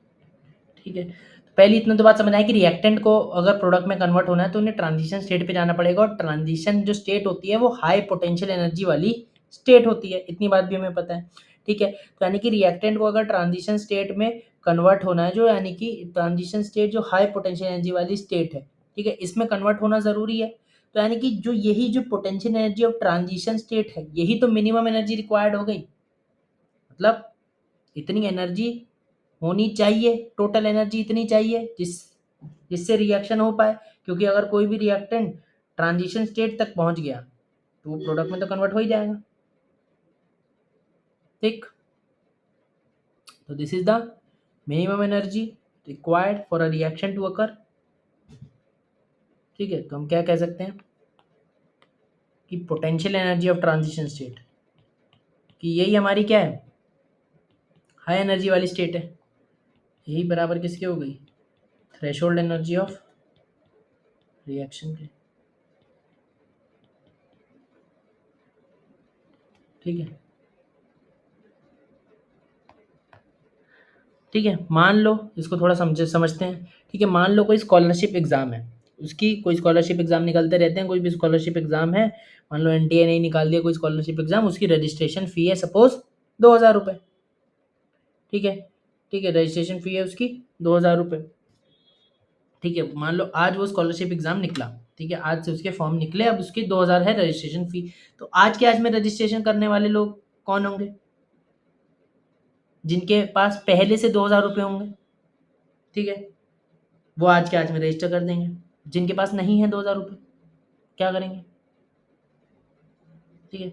S1: ठीक है, तो पहली इतना तो बात समझ आए कि रिएक्टेंट को अगर प्रोडक्ट में कन्वर्ट होना है तो उन्हें ट्रांजिशन स्टेट पे जाना पड़ेगा, और ट्रांजिशन जो स्टेट होती है वो हाई पोटेंशियल एनर्जी वाली स्टेट होती है, इतनी बात भी हमें पता है। ठीक है, तो यानी कि रिएक्टेंट को अगर ट्रांजिशन स्टेट में कन्वर्ट होना है, जो यानी कि ट्रांजिशन स्टेट जो हाई पोटेंशियल एनर्जी वाली स्टेट है, ठीक है, इसमें कन्वर्ट होना ज़रूरी है। तो यानी कि जो यही जो potential energy of transition state है, यही तो मिनिमम एनर्जी रिक्वायर्ड हो गई। मतलब इतनी एनर्जी होनी चाहिए, टोटल एनर्जी इतनी चाहिए जिससे रिएक्शन हो पाए। क्योंकि अगर कोई भी रिएक्टेंट ट्रांजिशन स्टेट तक पहुंच गया तो वो प्रोडक्ट में तो कन्वर्ट हो ही जाएगा। ठीक, तो this is the minimum energy required for a reaction to occur. ठीक है, तो हम क्या कह सकते हैं कि potential energy of transition state कि यही हमारी क्या है, हाई एनर्जी वाली स्टेट है। यही बराबर किसकी हो गई, थ्रेशोल्ड एनर्जी ऑफ रिएक्शन के। ठीक है, ठीक है, मान लो इसको थोड़ा समझते हैं। ठीक है, मान लो कोई स्कॉलरशिप एग्ज़ाम है, उसकी कोई स्कॉलरशिप एग्ज़ाम निकलते रहते हैं, कोई भी स्कॉलरशिप एग्ज़ाम है, मान लो एनटीए ने ही निकाल दिया कोई स्कॉलरशिप एग्ज़ाम, उसकी रजिस्ट्रेशन फ़ी है सपोज़ 2000 रुपये। ठीक है, ठीक है, रजिस्ट्रेशन फ़ी है उसकी 2000 रुपये। ठीक है, मान लो आज वो स्कॉलरशिप एग्ज़ाम निकला, ठीक है, आज से उसके फॉर्म निकले, अब उसकी 2000 है रजिस्ट्रेशन फ़ी। तो आज के आज में रजिस्ट्रेशन करने वाले लोग कौन होंगे? जिनके पास पहले से 2000 रुपये होंगे। ठीक है, वो आज के आज में रजिस्टर कर देंगे। जिनके पास नहीं है 2000 रुपये, क्या करेंगे? ठीक है,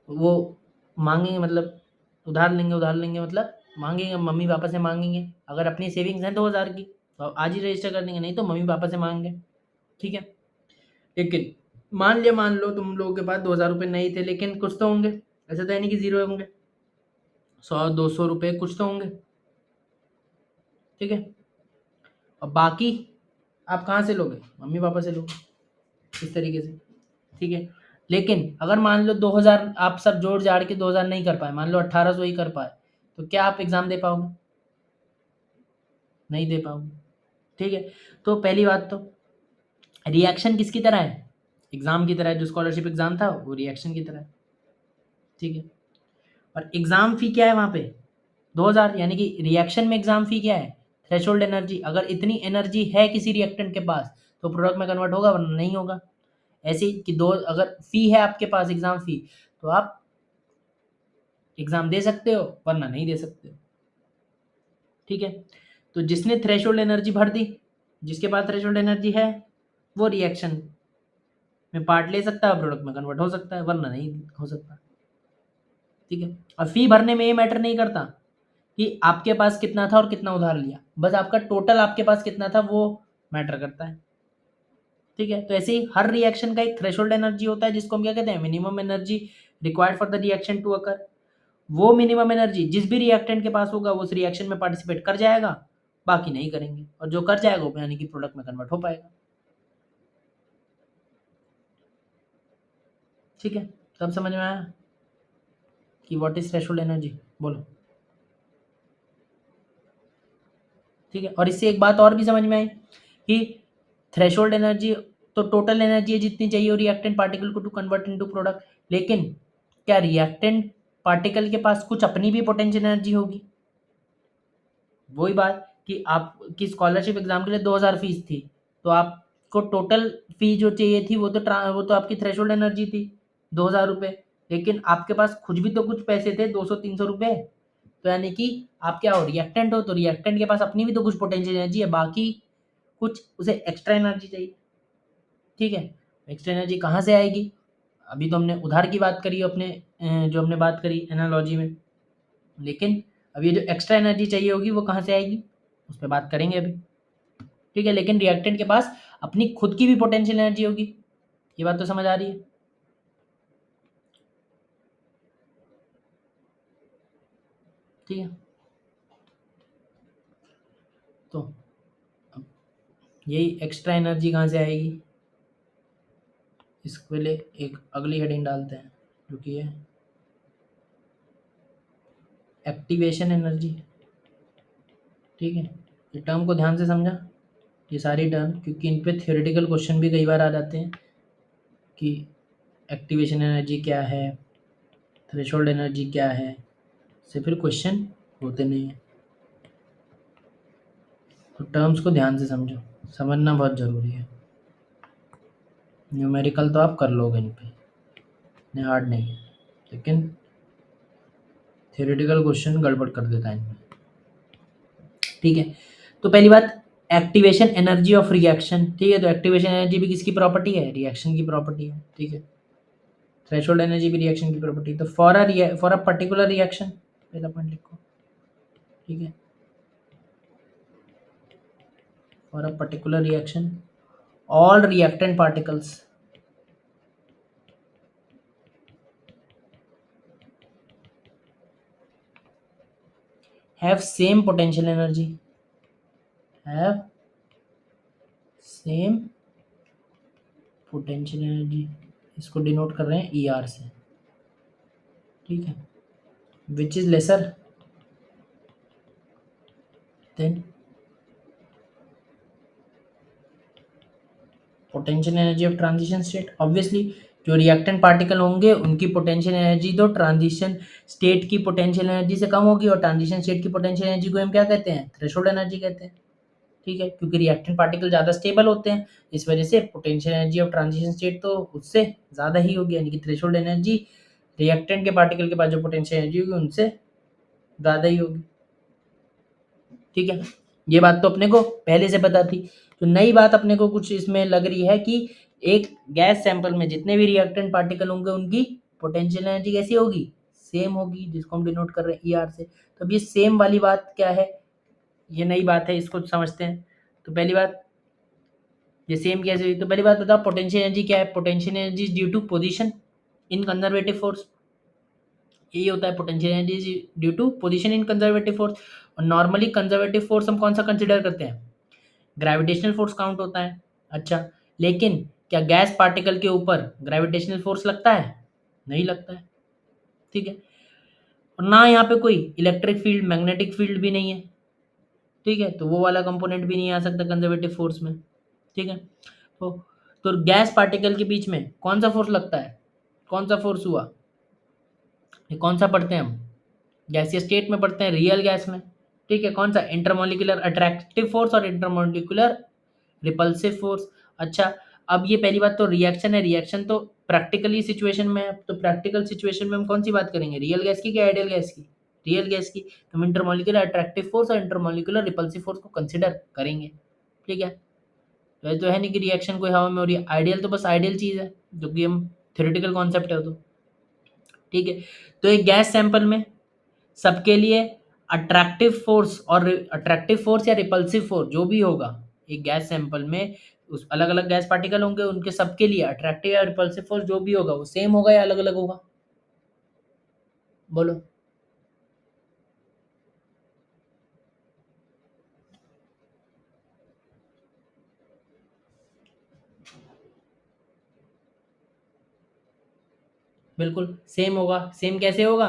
S1: वो माँगेंगे, मतलब उधार लेंगे मतलब माँगेंगे, मम्मी पापा से माँगेंगे। अगर अपनी सेविंग्स हैं 2000 की तो आज ही रजिस्टर कर देंगे, नहीं तो मम्मी पापा से माँगेंगे। ठीक है, लेकिन मान लो तुम लोगों के पास 2000 रुपये नहीं थे, लेकिन कुछ तो होंगे, ऐसा तो है नहीं कि ज़ीरो होंगे, 100-200 रुपये कुछ तो होंगे। ठीक है, और बाकी आप कहाँ से लोगे? मम्मी पापा से लोगे, इस तरीके से। ठीक है, लेकिन अगर मान लो 2000 आप सब जोड़ जाड़ के 2000 नहीं कर पाए, मान लो 1800 ही कर पाए, तो क्या आप एग्ज़ाम दे पाओगे? नहीं दे पाओगे। ठीक है, तो पहली बात तो रिएक्शन किसकी तरह है? एग्ज़ाम की तरह है। जो स्कॉलरशिप एग्ज़ाम था वो रिएक्शन की तरह है। ठीक है, और एग्ज़ाम फ़ी क्या है वहाँ पे? 2000, यानी कि रिएक्शन में एग्ज़ाम फ़ी क्या है? Threshold energy. अगर इतनी एनर्जी है किसी रिएक्टेंट के पास तो प्रोडक्ट में कन्वर्ट होगा, वरना नहीं होगा। ऐसे ही कि दो, अगर फ़ी है आपके पास एग्ज़ाम फ़ी, तो आप एग्ज़ाम दे सकते हो, वरना नहीं दे सकते हो। ठीक है, तो जिसने थ्रेशोल्ड एनर्जी भर दी, जिसके पास थ्रेशोल्ड एनर्जी है, वो रिएक्शन में पार्ट ले सकता है, प्रोडक्ट में कन्वर्ट हो सकता है, वरना नहीं हो सकता। ठीक है, और फ़ी भरने में ये मैटर नहीं करता कि आपके पास कितना था और कितना उधार लिया, बस आपका टोटल आपके पास कितना था वो मैटर करता है। ठीक है, तो ऐसे ही हर रिएक्शन का एक थ्रेशोल्ड एनर्जी होता है, जिसको हम क्या कहते हैं? Minimum energy required for the reaction to occur. वो मिनिमम एनर्जी जिस भी रिएक्टेंट के पास होगा वो उस रिएक्शन में पार्टिसिपेट कर जाएगा, बाकी नहीं करेंगे, और जो कर जाएगा वो यानी कि प्रोडक्ट में कन्वर्ट हो पाएगा। ठीक है, सब समझ में आया कि व्हाट इज थ्रेशोल्ड एनर्जी? बोलो। ठीक है, और इससे एक बात और भी समझ में आई कि थ्रेशोल्ड एनर्जी तो टोटल एनर्जी है जितनी चाहिए हो रिएक्टेंट पार्टिकल को टू कन्वर्ट इनटू प्रोडक्ट, लेकिन क्या रिएक्टेंट पार्टिकल के पास कुछ अपनी भी पोटेंशियल एनर्जी होगी? वही बात कि आपकी स्कॉलरशिप एग्जाम के लिए 2000 फीस थी, तो आपको टोटल फी जो चाहिए थी वो तो आपकी थ्रेशोल्ड एनर्जी थी 2000 रुपये, लेकिन आपके पास कुछ भी तो कुछ पैसे थे 200-300 रुपये, तो यानी कि आप क्या हो? रिएक्टेंट हो, तो रिएक्टेंट के पास अपनी भी तो कुछ पोटेंशियल एनर्जी है, बाकी कुछ उसे एक्स्ट्रा एनर्जी चाहिए। ठीक है, एक्स्ट्रा एनर्जी कहाँ से आएगी? अभी तो हमने उधार की बात करी अपने जो हमने बात करी एनालॉजी में, लेकिन अब ये जो एक्स्ट्रा एनर्जी चाहिए होगी वो कहाँ से आएगी, उस पर बात करेंगे अभी। ठीक है, लेकिन रिएक्टेंट के पास अपनी खुद की भी पोटेंशियल एनर्जी होगी, ये बात तो समझ आ रही है? ठीक है, तो अब यही एक्स्ट्रा एनर्जी कहाँ से आएगी, इसके लिए एक अगली हेडिंग डालते हैं जो कि है एक्टिवेशन एनर्जी। ठीक है, ये टर्म को ध्यान से समझा, ये सारी टर्म, क्योंकि इन पे थ्योरेटिकल क्वेश्चन भी कई बार आ जाते हैं कि एक्टिवेशन एनर्जी क्या है, थ्रेशोल्ड एनर्जी क्या है, से फिर क्वेश्चन होते नहीं हैं। तो टर्म्स को ध्यान से समझो, समझना बहुत ज़रूरी है। न्यूमेरिकल तो आप कर लोगे इन पे, इतने हार्ड नहीं है, लेकिन थ्योरेटिकल क्वेश्चन गड़बड़ कर देता है इनमें। ठीक है, तो पहली बात एक्टिवेशन एनर्जी ऑफ रिएक्शन। ठीक है, तो एक्टिवेशन एनर्जी भी किसकी प्रॉपर्टी है? रिएक्शन की प्रॉपर्टी है। ठीक है, थ्रेशोल्ड एनर्जी भी रिएक्शन की प्रॉपर्टी। तो फॉर अ पर्टिकुलर रिएक्शन, पहला पॉइंट लिखो। ठीक है, for a particular reaction all reactant particles have same potential energy, have same potential energy, इसको डिनोट कर रहे हैं ई आर से। ठीक है, which is lesser, than potential energy of transition state, obviously जो रिएक्टेंट पार्टिकल होंगे उनकी पोटेंशियल एनर्जी तो ट्रांजिशन स्टेट की पोटेंशियल एनर्जी से कम होगी, और ट्रांजिशन स्टेट की पोटेंशियल एनर्जी को हम क्या कहते हैं, थ्रेशोल्ड एनर्जी कहते हैं। ठीक है, क्योंकि रिएक्टेंट पार्टिकल ज़्यादा स्टेबल होते हैं, इस वजह से potential energy of transition state तो उससे ज़्यादा ही होगी, यानी कि थ्रेशोल्ड एनर्जी रिएक्टेंट के पार्टिकल के पास जो पोटेंशियल एनर्जी होगी उनसे ज़्यादा ही होगी। ठीक है, ये बात तो अपने को पहले से पता थी। तो नई बात अपने को कुछ इसमें लग रही है कि एक गैस सैंपल में जितने भी रिएक्टेंट पार्टिकल होंगे उनकी पोटेंशियल एनर्जी कैसी होगी, सेम होगी, जिसको हम डिनोट कर रहे हैं ई आर से। तो अब ये सेम वाली बात क्या है, ये नई बात है, इसको समझते हैं। तो पहली बात, ये सेम कैसे हुई, तो पहली बात बताओ पोटेंशियल एनर्जी क्या है। Potential energy due to position in conservative force, यही होता है potential energy due to position in conservative force. और नॉर्मली कंजर्वेटिव फोर्स हम कौन सा कंसिडर करते हैं, ग्रेविटेशनल फोर्स काउंट होता है। अच्छा, लेकिन क्या गैस पार्टिकल के ऊपर ग्रेविटेशनल फोर्स लगता है, नहीं लगता है। ठीक है, और ना यहाँ पे कोई इलेक्ट्रिक फील्ड मैग्नेटिक फील्ड भी नहीं है। ठीक है, तो वो वाला कंपोनेंट भी नहीं आ सकता कंजर्वेटिव फोर्स में। ठीक है, तो गैस पार्टिकल के बीच में कौन सा फोर्स लगता है, कौन सा फोर्स हुआ, ये कौन सा पढ़ते हैं हम, गैसीय स्टेट में पढ़ते हैं, रियल गैस में। ठीक है, कौन सा, इंटरमोलिकुलर अट्रैक्टिव फोर्स और इंटरमोलिकुलर रिपल्सिव फोर्स। अच्छा, अब ये पहली बात तो रिएक्शन है, रिएक्शन तो प्रैक्टिकली सिचुएशन में है, तो प्रैक्टिकल सिचुएशन में हम कौन सी बात करेंगे, रियल गैस की क्या आइडियल गैस की, रियल गैस की। तो हम इंटरमोलिकुलर अट्रैक्टिव फोर्स और इंटरमोलिकुलर रिपल्सिव फोर्स को कंसिडर करेंगे। ठीक है, वैसे तो है नहीं कि रिएक्शन कोई हवा में हो रही है, आइडियल तो बस आइडियल चीज़ है जो कि हम थ्योरेटिकल कॉन्सेप्ट है तो। ठीक है, तो एक गैस सैंपल में सबके लिए अट्रैक्टिव फोर्स और अट्रैक्टिव फोर्स या रिपल्सिव फोर्स जो भी होगा, एक गैस सैंपल में उस अलग अलग गैस पार्टिकल होंगे, उनके सबके लिए अट्रैक्टिव या रिपल्सिव फोर्स जो भी होगा वो सेम होगा या अलग अलग होगा, बोलो। बिल्कुल सेम होगा। सेम कैसे होगा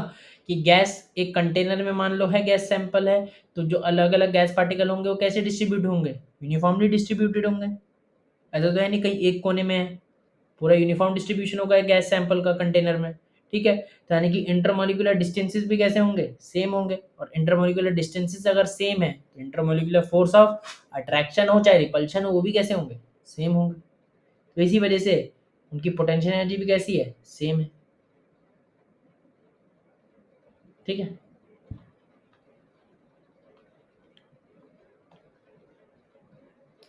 S1: कि गैस एक कंटेनर में मान लो है, गैस सैंपल है, तो जो अलग अलग गैस पार्टिकल होंगे वो कैसे डिस्ट्रीब्यूट होंगे, यूनिफॉर्मली डिस्ट्रीब्यूटेड होंगे। ऐसा तो है नहीं कहीं एक कोने में है, पूरा यूनिफॉर्म डिस्ट्रीब्यूशन होगा एक गैस सैंपल का कंटेनर में। ठीक है, तो यानी कि इंटरमोलिकुलर डिस्टेंसेस भी कैसे होंगे, सेम होंगे। और इंटरमोलिकुलर डिस्टेंसेस अगर सेम है तो इंटरमोलिकुलर फोर्स ऑफ अट्रैक्शन हो चाहे रिपल्शन हो वो भी कैसे होंगे, सेम होंगे। तो इसी वजह से उनकी पोटेंशियल एनर्जी भी कैसी है, सेम है। ठीक है,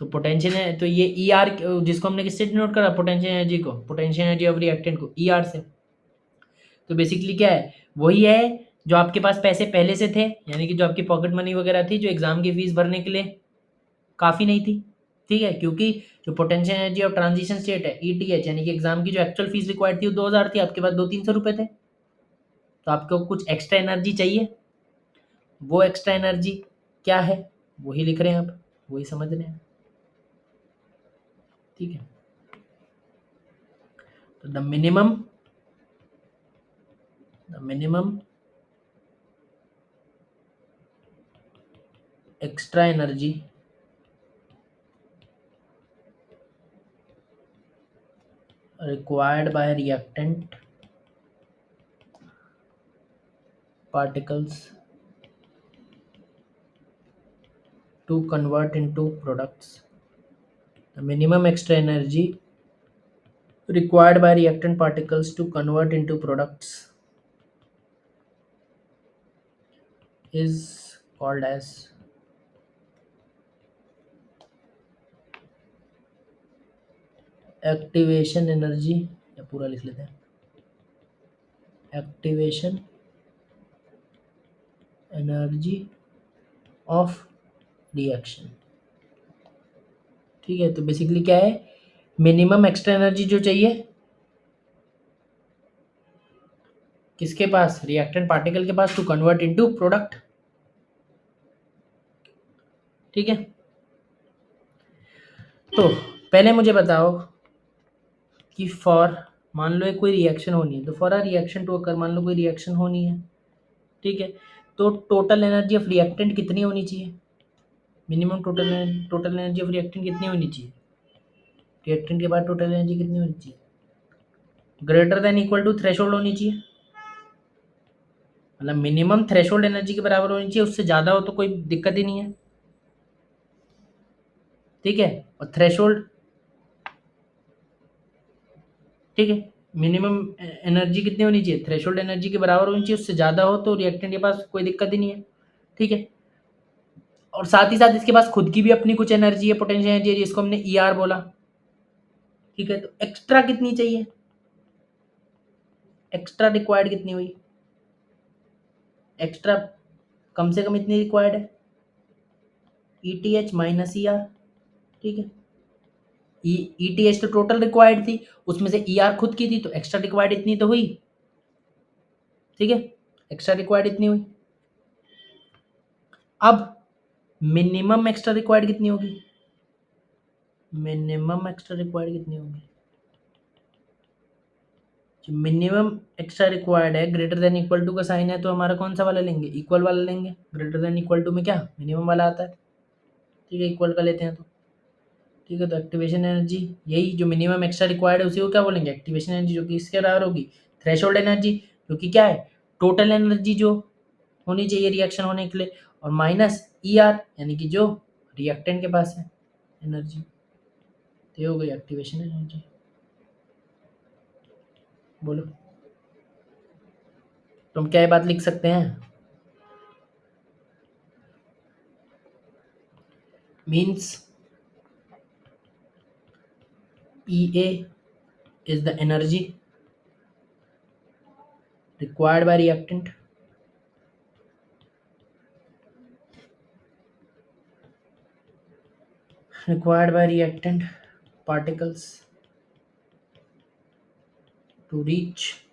S1: तो पोटेंशियल है तो ये ई आर, जिसको हमने किससे डिनोट करा, पोटेंशियल एनर्जी को, पोटेंशियल एनर्जी ऑफ रिएक्टेंट को ई आर से। तो बेसिकली क्या है, वही है जो आपके पास पैसे पहले से थे, यानी कि जो आपकी पॉकेट मनी वगैरह थी जो एग्जाम की फीस भरने के लिए काफ़ी नहीं थी। ठीक है, क्योंकि जो potential energy of transition state है ई टी एच, यानी कि एग्जाम की जो एक्चुअल फीस रिक्वायर्ड थी वो 2000 थी, आपके पास 200-300 रुपये थे, तो आपको कुछ एक्स्ट्रा एनर्जी चाहिए। वो एक्स्ट्रा एनर्जी क्या है, वही लिख रहे हैं आप, वही समझ रहे हैं। ठीक है, तो the minimum extra energy required by reactant particles to convert into products. The minimum extra energy required by reactant particles to convert into products is called as activation energy, या पूरा लिख लेते हैं, activation energy of reaction। ठीक है, तो basically क्या है, मिनिमम एक्स्ट्रा एनर्जी जो चाहिए किसके पास, रिएक्टेंट पार्टिकल के पास, टू कन्वर्ट इनटू प्रोडक्ट। ठीक है, तो पहले मुझे बताओ कि फॉर, मान लो एक कोई रिएक्शन होनी है, तो for a reaction to occur, मान लो कोई रिएक्शन होनी है। ठीक है, तो टोटल एनर्जी ऑफ रिएक्टेंट कितनी होनी चाहिए, minimum total energy of reactant कितनी होनी चाहिए? रिएक्टेंट के बाद टोटल एनर्जी कितनी होनी चाहिए? Greater than equal to threshold होनी चाहिए, मतलब मिनिमम थ्रेशोल्ड एनर्जी के बराबर होनी चाहिए, उससे ज़्यादा हो तो कोई दिक्कत ही नहीं है, ठीक है। और थ्रेशोल्ड, ठीक है, मिनिमम एनर्जी कितनी होनी चाहिए? थ्रेशोल्ड एनर्जी के बराबर होनी चाहिए, उससे ज़्यादा हो तो रिएक्टेंट के पास कोई दिक्कत ही नहीं है, ठीक है। और साथ ही साथ इसके पास खुद की भी अपनी कुछ एनर्जी है, पोटेंशियल एनर्जी है, जिसको हमने ई आर बोला, ठीक है। तो एक्स्ट्रा कितनी चाहिए? एक्स्ट्रा रिक्वायर्ड कितनी हुई? एक्स्ट्रा कम से कम इतनी रिक्वायर्ड है, E T H minus E R, ठीक है। ई टी एच तो टोटल रिक्वायर्ड थी, उसमें से ई आर खुद की थी, तो एक्स्ट्रा रिक्वायर्ड इतनी तो हुई, ठीक है। एक्स्ट्रा रिक्वायर्ड इतनी हुई। अब मिनिमम एक्स्ट्रा रिक्वायर्ड कितनी होगी? मिनिमम एक्स्ट्रा रिक्वायर्ड कितनी होगी? मिनिमम एक्स्ट्रा रिक्वायर्ड है, ग्रेटर देन इक्वल टू का साइन है, तो हमारा कौन सा वाला लेंगे? इक्वल वाला लेंगे। ग्रेटर देन इक्वल टू में क्या मिनिमम वाला आता है, ठीक है, इक्वल का लेते हैं तो, ठीक है। तो एक्टिवेशन एनर्जी, यही जो मिनिमम एक्स्ट्रा रिक्वायर्ड है उसी को क्या बोलेंगे? एक्टिवेशन एनर्जी, जो कि इसके बराबर होगी थ्रेशोल्ड एनर्जी, जो कि क्या है? टोटल एनर्जी जो होनी चाहिए रिएक्शन होने के लिए, और माइनस ई आर, यानी कि जो रिएक्टेंट के पास है एनर्जी, तो ये हो गई एक्टिवेशन एनर्जी। बोलो, तुम क्या ये बात लिख सकते हैं? Means E A is the energy required by reactant particles to reach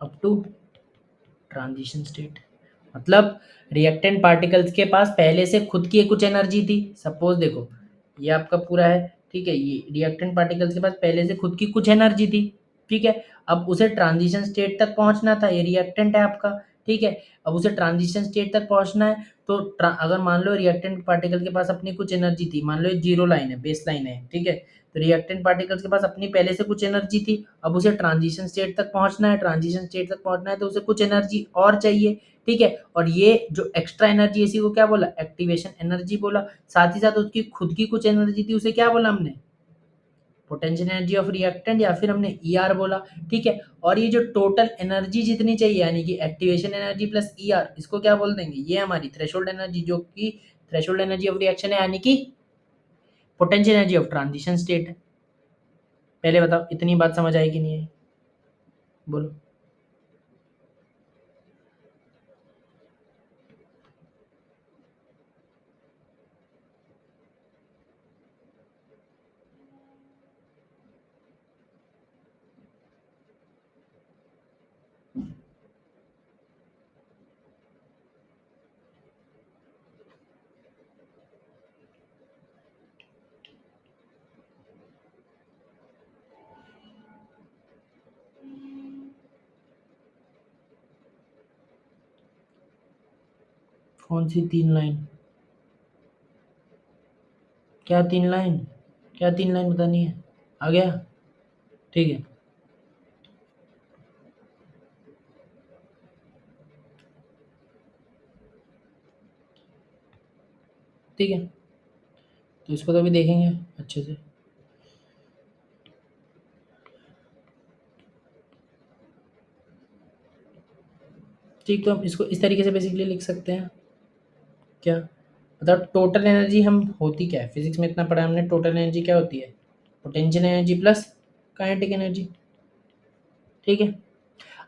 S1: up to transition state. मतलब रिएक्टेंट पार्टिकल्स के पास पहले से खुद की कुछ एनर्जी थी, सपोज देखो ये आपका पूरा है, ठीक है, ये रिएक्टेंट पार्टिकल्स के पास पहले से खुद की कुछ एनर्जी थी, ठीक है। अब उसे ट्रांजिशन स्टेट तक पहुंचना था, ये रिएक्टेंट है आपका, ठीक है। अब उसे ट्रांजिशन स्टेट तक पहुंचना है, तो अगर मान लो रिएक्टेंट पार्टिकल के पास अपनी कुछ एनर्जी थी, मान लो ये जीरो लाइन है, बेस लाइन है, ठीक है। तो रिएक्टेंट पार्टिकल्स के पास अपनी पहले से कुछ एनर्जी थी, अब उसे ट्रांजिशन स्टेट तक पहुंचना है, ट्रांजिशन स्टेट तक पहुंचना है तो उसे कुछ एनर्जी और चाहिए, ठीक है। और ये जो एक्स्ट्रा एनर्जी इसी को क्या बोला? एक्टिवेशन एनर्जी बोला। साथ ही साथ उसकी खुद की कुछ एनर्जी थी, उसे क्या बोला हमने? पोटेंशियल एनर्जी ऑफ रिएक्टेंट, या फिर हमने ई आर बोला, ठीक है। और ये जो टोटल एनर्जी जितनी चाहिए, यानी कि एक्टिवेशन एनर्जी प्लस ई आर, इसको क्या बोल देंगे? ये हमारी थ्रेशोल्ड एनर्जी, जो कि थ्रेशोल्ड एनर्जी ऑफ रिएक्शन है, यानी कि potential energy of transition state है। पहले बताओ इतनी बात समझ आई कि नहीं आई? बोलो। कौन सी 3 लाइन? क्या 3 लाइन? क्या 3 लाइन बतानी है? आ गया, ठीक है, ठीक है। तो इसको तो अभी देखेंगे अच्छे से। ठीक, तो हम इसको इस तरीके से बेसिकली लिख सकते हैं, क्या मतलब टोटल एनर्जी हम होती क्या है, फिजिक्स में इतना पढ़ा हमने, टोटल एनर्जी क्या होती है? Potential energy plus kinetic energy, ठीक है।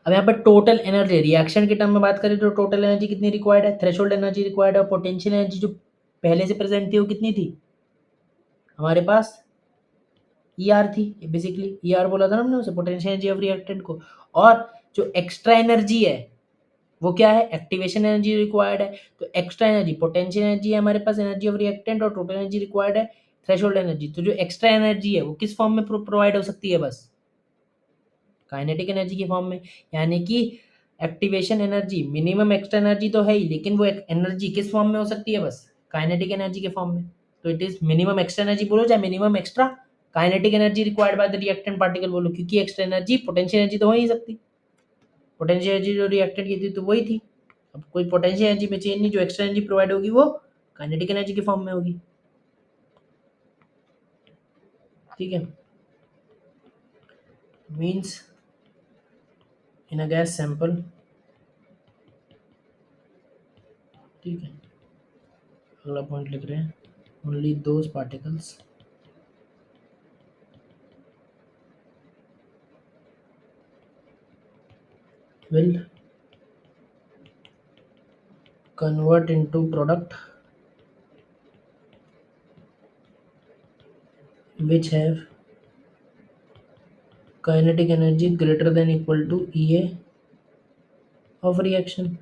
S1: अब यहाँ पर टोटल एनर्जी रिएक्शन के टर्म में बात करें तो टोटल एनर्जी कितनी रिक्वायर्ड है? थ्रेशोल्ड एनर्जी रिक्वायर्ड है। और पोटेंशियल एनर्जी जो पहले से प्रेजेंट थी वो कितनी थी हमारे पास? ई आर थी, बेसिकली ई आर बोला था ना हमने उसे, पोटेंशियल एनर्जी ऑफ रिएक्टेंट को। और जो एक्स्ट्रा एनर्जी है वो क्या है? एक्टिवेशन एनर्जी रिक्वायर्ड है। तो एक्स्ट्रा एनर्जी पोटेंशियल एनर्जी है हमारे पास, एनर्जी ऑफ रिएक्टेंट, और टोटल एनर्जी रिक्वायर्ड है थ्रेशोल्ड एनर्जी। तो जो एक्स्ट्रा एनर्जी है वो किस फॉर्म में प्रोवाइड हो सकती है? बस काइनेटिक एनर्जी के फॉर्म में, यानी कि activation energy minimum extra energy तो है ही, लेकिन वो एनर्जी किस फॉर्म में हो सकती है? बस काइनेटिक एनर्जी के फॉर्म में। तो it is minimum extra energy बोलो चाहे minimum extra kinetic energy required by the reactant particle बोलो, क्योंकि एक्स्ट्रा एनर्जी पोटेंशियल एनर्जी तो हो ही नहीं सकती। पोटेंशियल एनर्जी जो रिएक्टेंट की थी तो वही थी। अब कोई पोटेंशियल एनर्जी में चेंज नहीं, जो एक्स्ट्रा एनर्जी प्रोवाइड होगी वो काइनेटिक एनर्जी के फॉर्म में होगी। ठीक है, means in a gas sample, ठीक है, अगला पॉइंट लिख रहे हैं, only those particles will convert into product which have kinetic energy greater than equal to EA of reaction।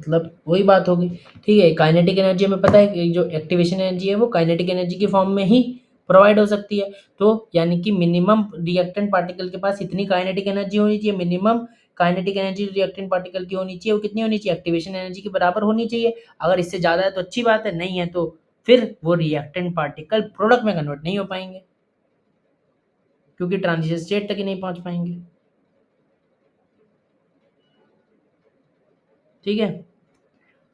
S1: मतलब वही बात होगी। ठीक है, काइनेटिक एनर्जी हमें पता है कि जो एक्टिवेशन एनर्जी है वो काइनेटिक एनर्जी के फॉर्म में ही प्रोवाइड हो सकती है। तो यानी कि मिनिमम रिएक्टेंट पार्टिकल के पास इतनी काइनेटिक एनर्जी होनी चाहिए, minimum kinetic energy reactant particle की होनी चाहिए, वो कितनी होनी चाहिए? एक्टिवेशन एनर्जी के बराबर होनी चाहिए। अगर इससे ज़्यादा है तो अच्छी बात है, नहीं है तो फिर वो रिएक्टेंट पार्टिकल प्रोडक्ट में कन्वर्ट नहीं हो पाएंगे, क्योंकि ट्रांजिशन स्टेट तक ही नहीं पहुंच पाएंगे। ठीक है,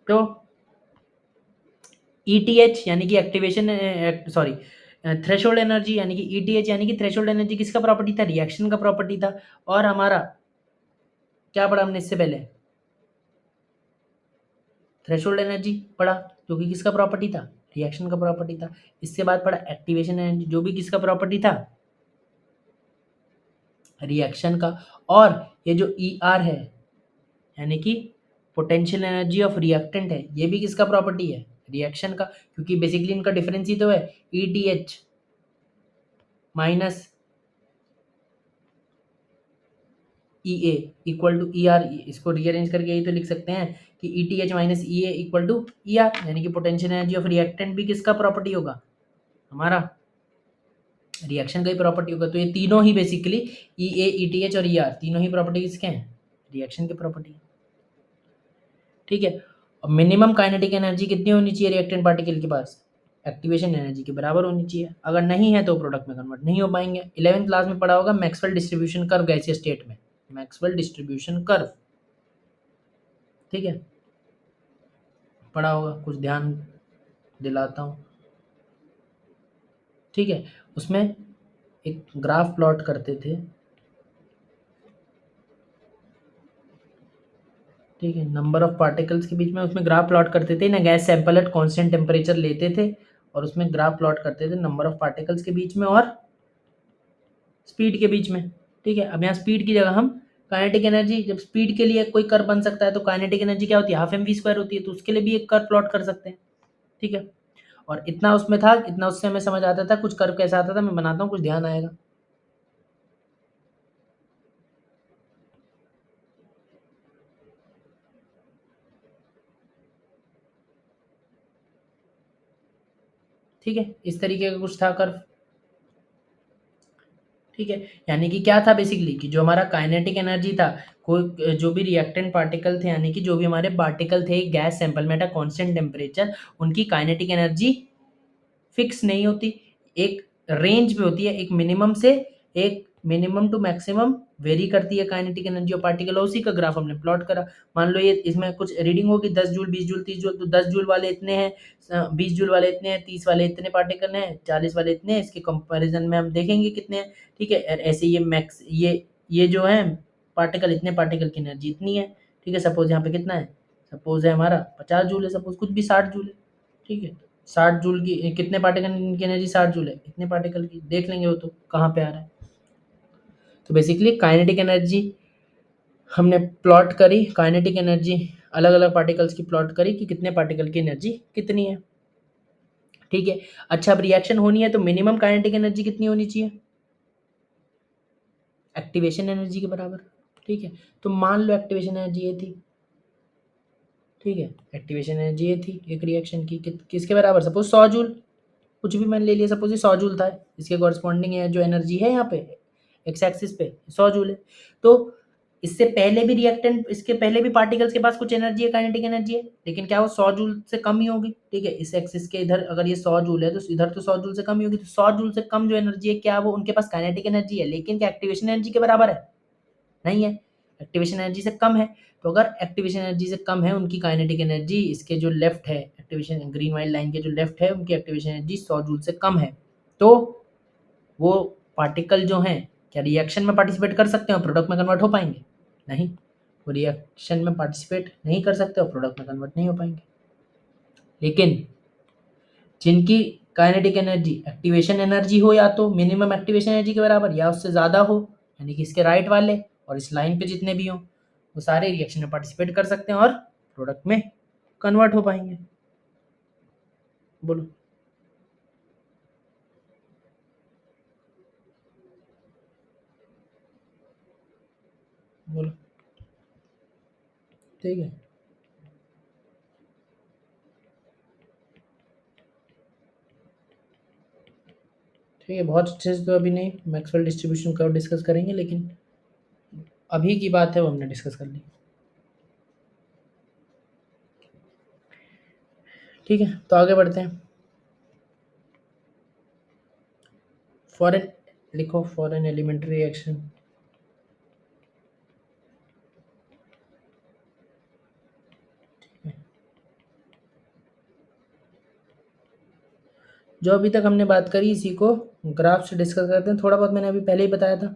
S1: तो ईटीएच यानी कि एक्टिवेशन, सॉरी, थ्रेशोल्ड एनर्जी यानी कि ईटीएच यानी कि थ्रेशोल्ड एनर्जी किसका प्रॉपर्टी था? रिएक्शन का प्रॉपर्टी था। और हमारा क्या पढ़ा हमने इससे पहले? थ्रेशोल्ड एनर्जी पढ़ा, जो कि किसका प्रॉपर्टी था? रिएक्शन का प्रॉपर्टी था। इसके बाद पढ़ा एक्टिवेशन एनर्जी, जो भी किसका प्रॉपर्टी था? रिएक्शन का। और ये जो ई आर है यानी कि पोटेंशियल एनर्जी ऑफ रिएक्टेंट है, ये भी किसका प्रॉपर्टी है? रिएक्शन का, क्योंकि बेसिकली इनका डिफरेंस ही तो है, E T H minus E A equal to E R. इसको रीअरेंज करके यही तो लिख सकते हैं कि E T H minus E A equal to E R, यानी कि पोटेंशियल एनर्जी ऑफ रिएक्टेंट भी किसका प्रॉपर्टी होगा? हमारा रिएक्शन का ही प्रॉपर्टी होगा। तो ये तीनों ही बेसिकली ई ए, ई टी एच और ई आर तीनों ही प्रॉपर्टी किसके हैं? रिएक्शन के प्रॉपर्टी। ठीक है, और मिनिमम काइनेटिक एनर्जी कितनी होनी चाहिए रिएक्टेंट पार्टिकल के पास? एक्टिवेशन एनर्जी के बराबर होनी चाहिए। अगर नहीं है तो प्रोडक्ट में कन्वर्ट नहीं हो पाएंगे। 11th क्लास में पढ़ा होगा मैक्सवेल डिस्ट्रीब्यूशन कर्व गैसीय स्टेट में, मैक्सवेल डिस्ट्रीब्यूशन कर्व। ठीक है, पढ़ा होगा, कुछ ध्यान दिलाता हूँ। ठीक है, उसमें एक ग्राफ प्लॉट करते थे। ठीक है, नंबर ऑफ पार्टिकल्स के बीच में उसमें ग्राफ प्लॉट करते थे ना, gas sample at constant temperature लेते थे और उसमें ग्राफ प्लॉट करते थे नंबर ऑफ पार्टिकल्स के बीच में और स्पीड के बीच में। ठीक है, अब यहाँ स्पीड की जगह हम काइनेटिक एनर्जी, जब स्पीड के लिए कोई कर्व बन सकता है तो काइनेटिक एनर्जी क्या होती है? हाफ एम वी स्क्वायर होती है, तो उसके लिए भी एक कर्व प्लॉट कर सकते हैं। ठीक है, और इतना उसमें था, इतना उससे हमें समझ आता था कुछ कर्व कैसा आता था, मैं बनाता हूँ, कुछ ध्यान आएगा। ठीक है, इस तरीके का कुछ था कर्व। ठीक है, यानी कि क्या था बेसिकली कि जो हमारा काइनेटिक एनर्जी था, कोई जो भी रिएक्टेंट पार्टिकल थे यानी कि जो भी हमारे पार्टिकल थे गैस सैंपल में एट अ कांस्टेंट टेम्परेचर, उनकी काइनेटिक एनर्जी फिक्स नहीं होती, एक रेंज में होती है, एक मिनिमम से एक मिनिमम टू मैक्सिमम वेरी करती है काइनेटिक एनर्जी ऑफ पार्टिकल, और उसी का ग्राफ हमने प्लॉट करा। मान लो ये इसमें कुछ रीडिंग होगी 10 जूल, 20 जूल, 30 जूल, तो 10 जूल वाले इतने हैं, 20 जूल वाले इतने हैं, 30 वाले इतने पार्टिकल हैं, 40 वाले इतने हैं, इसके कंपैरिजन में हम देखेंगे कितने हैं। ठीक है, और ऐसे ये मैक्स ये जो है पार्टिकल, इतने पार्टिकल की एनर्जी इतनी है। ठीक है, सपोज यहाँ पे कितना है? सपोज है हमारा 50 जूल है, सपोज कुछ भी 60 जूल है। ठीक है, 60 जूल की कितने पार्टिकल की एनर्जी? 60 जूल है, इतने पार्टिकल की देख लेंगे वो तो कहाँ पे आ रहा है। तो बेसिकली काइनेटिक एनर्जी हमने प्लॉट करी, काइनेटिक एनर्जी अलग अलग पार्टिकल्स की प्लॉट करी कि कितने पार्टिकल की एनर्जी कितनी है। ठीक है, अच्छा, अब रिएक्शन होनी है तो मिनिमम काइनेटिक एनर्जी कितनी होनी चाहिए? एक्टिवेशन एनर्जी के बराबर। ठीक है, तो मान लो एक्टिवेशन एनर्जी ये थी। ठीक है, एक्टिवेशन एनर्जी ये थी एक रिएक्शन की, किसके बराबर? सपोज 100 जूल, कुछ भी मैंने ले लिया, सपोज ये 100 जूल था, इसके कॉरस्पॉन्डिंग है जो एनर्जी है यहाँ पे एक्स एक्सिस पे 100 जूल है। तो इससे पहले भी रिएक्टेंट, इसके पहले भी पार्टिकल्स के पास कुछ एनर्जी है, काइनेटिक एनर्जी है, लेकिन क्या वो 100 जूल से कम ही होगी। ठीक है, इस एक्सिस के इधर अगर ये 100 जूल है तो इधर तो 100 जूल से कम ही होगी। तो 100 जूल से कम जो एनर्जी है, क्या वो उनके पास काइनेटिक एनर्जी है, लेकिन क्या एक्टिवेशन एनर्जी के बराबर है? नहीं है, एक्टिवेशन एनर्जी से कम है। तो अगर एक्टिवेशन एनर्जी से कम है उनकी काइनेटिक एनर्जी, इसके जो लेफ्ट है एक्टिवेशन ग्रीन वाली लाइन के जो लेफ्ट है उनकी एक्टिवेशन एनर्जी 100 जूल से कम है, तो वो पार्टिकल जो हैं क्या रिएक्शन में पार्टिसिपेट कर सकते हैं और प्रोडक्ट में कन्वर्ट हो पाएंगे? नहीं, वो रिएक्शन में पार्टिसिपेट नहीं कर सकते और प्रोडक्ट में कन्वर्ट नहीं हो पाएंगे। लेकिन जिनकी काइनेटिक एनर्जी एक्टिवेशन एनर्जी हो या तो मिनिमम एक्टिवेशन एनर्जी के बराबर या उससे ज़्यादा हो, यानी कि इसके राइट वाले और इस लाइन पे जितने भी हों, वो सारे रिएक्शन में पार्टिसिपेट कर सकते हैं और प्रोडक्ट में कन्वर्ट हो पाएंगे। बोलो। बोलो। ठीक है, ठीक है, बहुत अच्छे से तो अभी नहीं मैक्सवेल डिस्ट्रीब्यूशन कर्व डिस्कस करेंगे, लेकिन अभी की बात है वो हमने डिस्कस कर ली। ठीक है, तो आगे बढ़ते हैं। फॉर एन, लिखो फॉर एन एलिमेंट्री रिएक्शन जो अभी तक हमने बात करी इसी को ग्राफ से डिस्कस करते हैं। थोड़ा बहुत मैंने अभी पहले ही बताया था।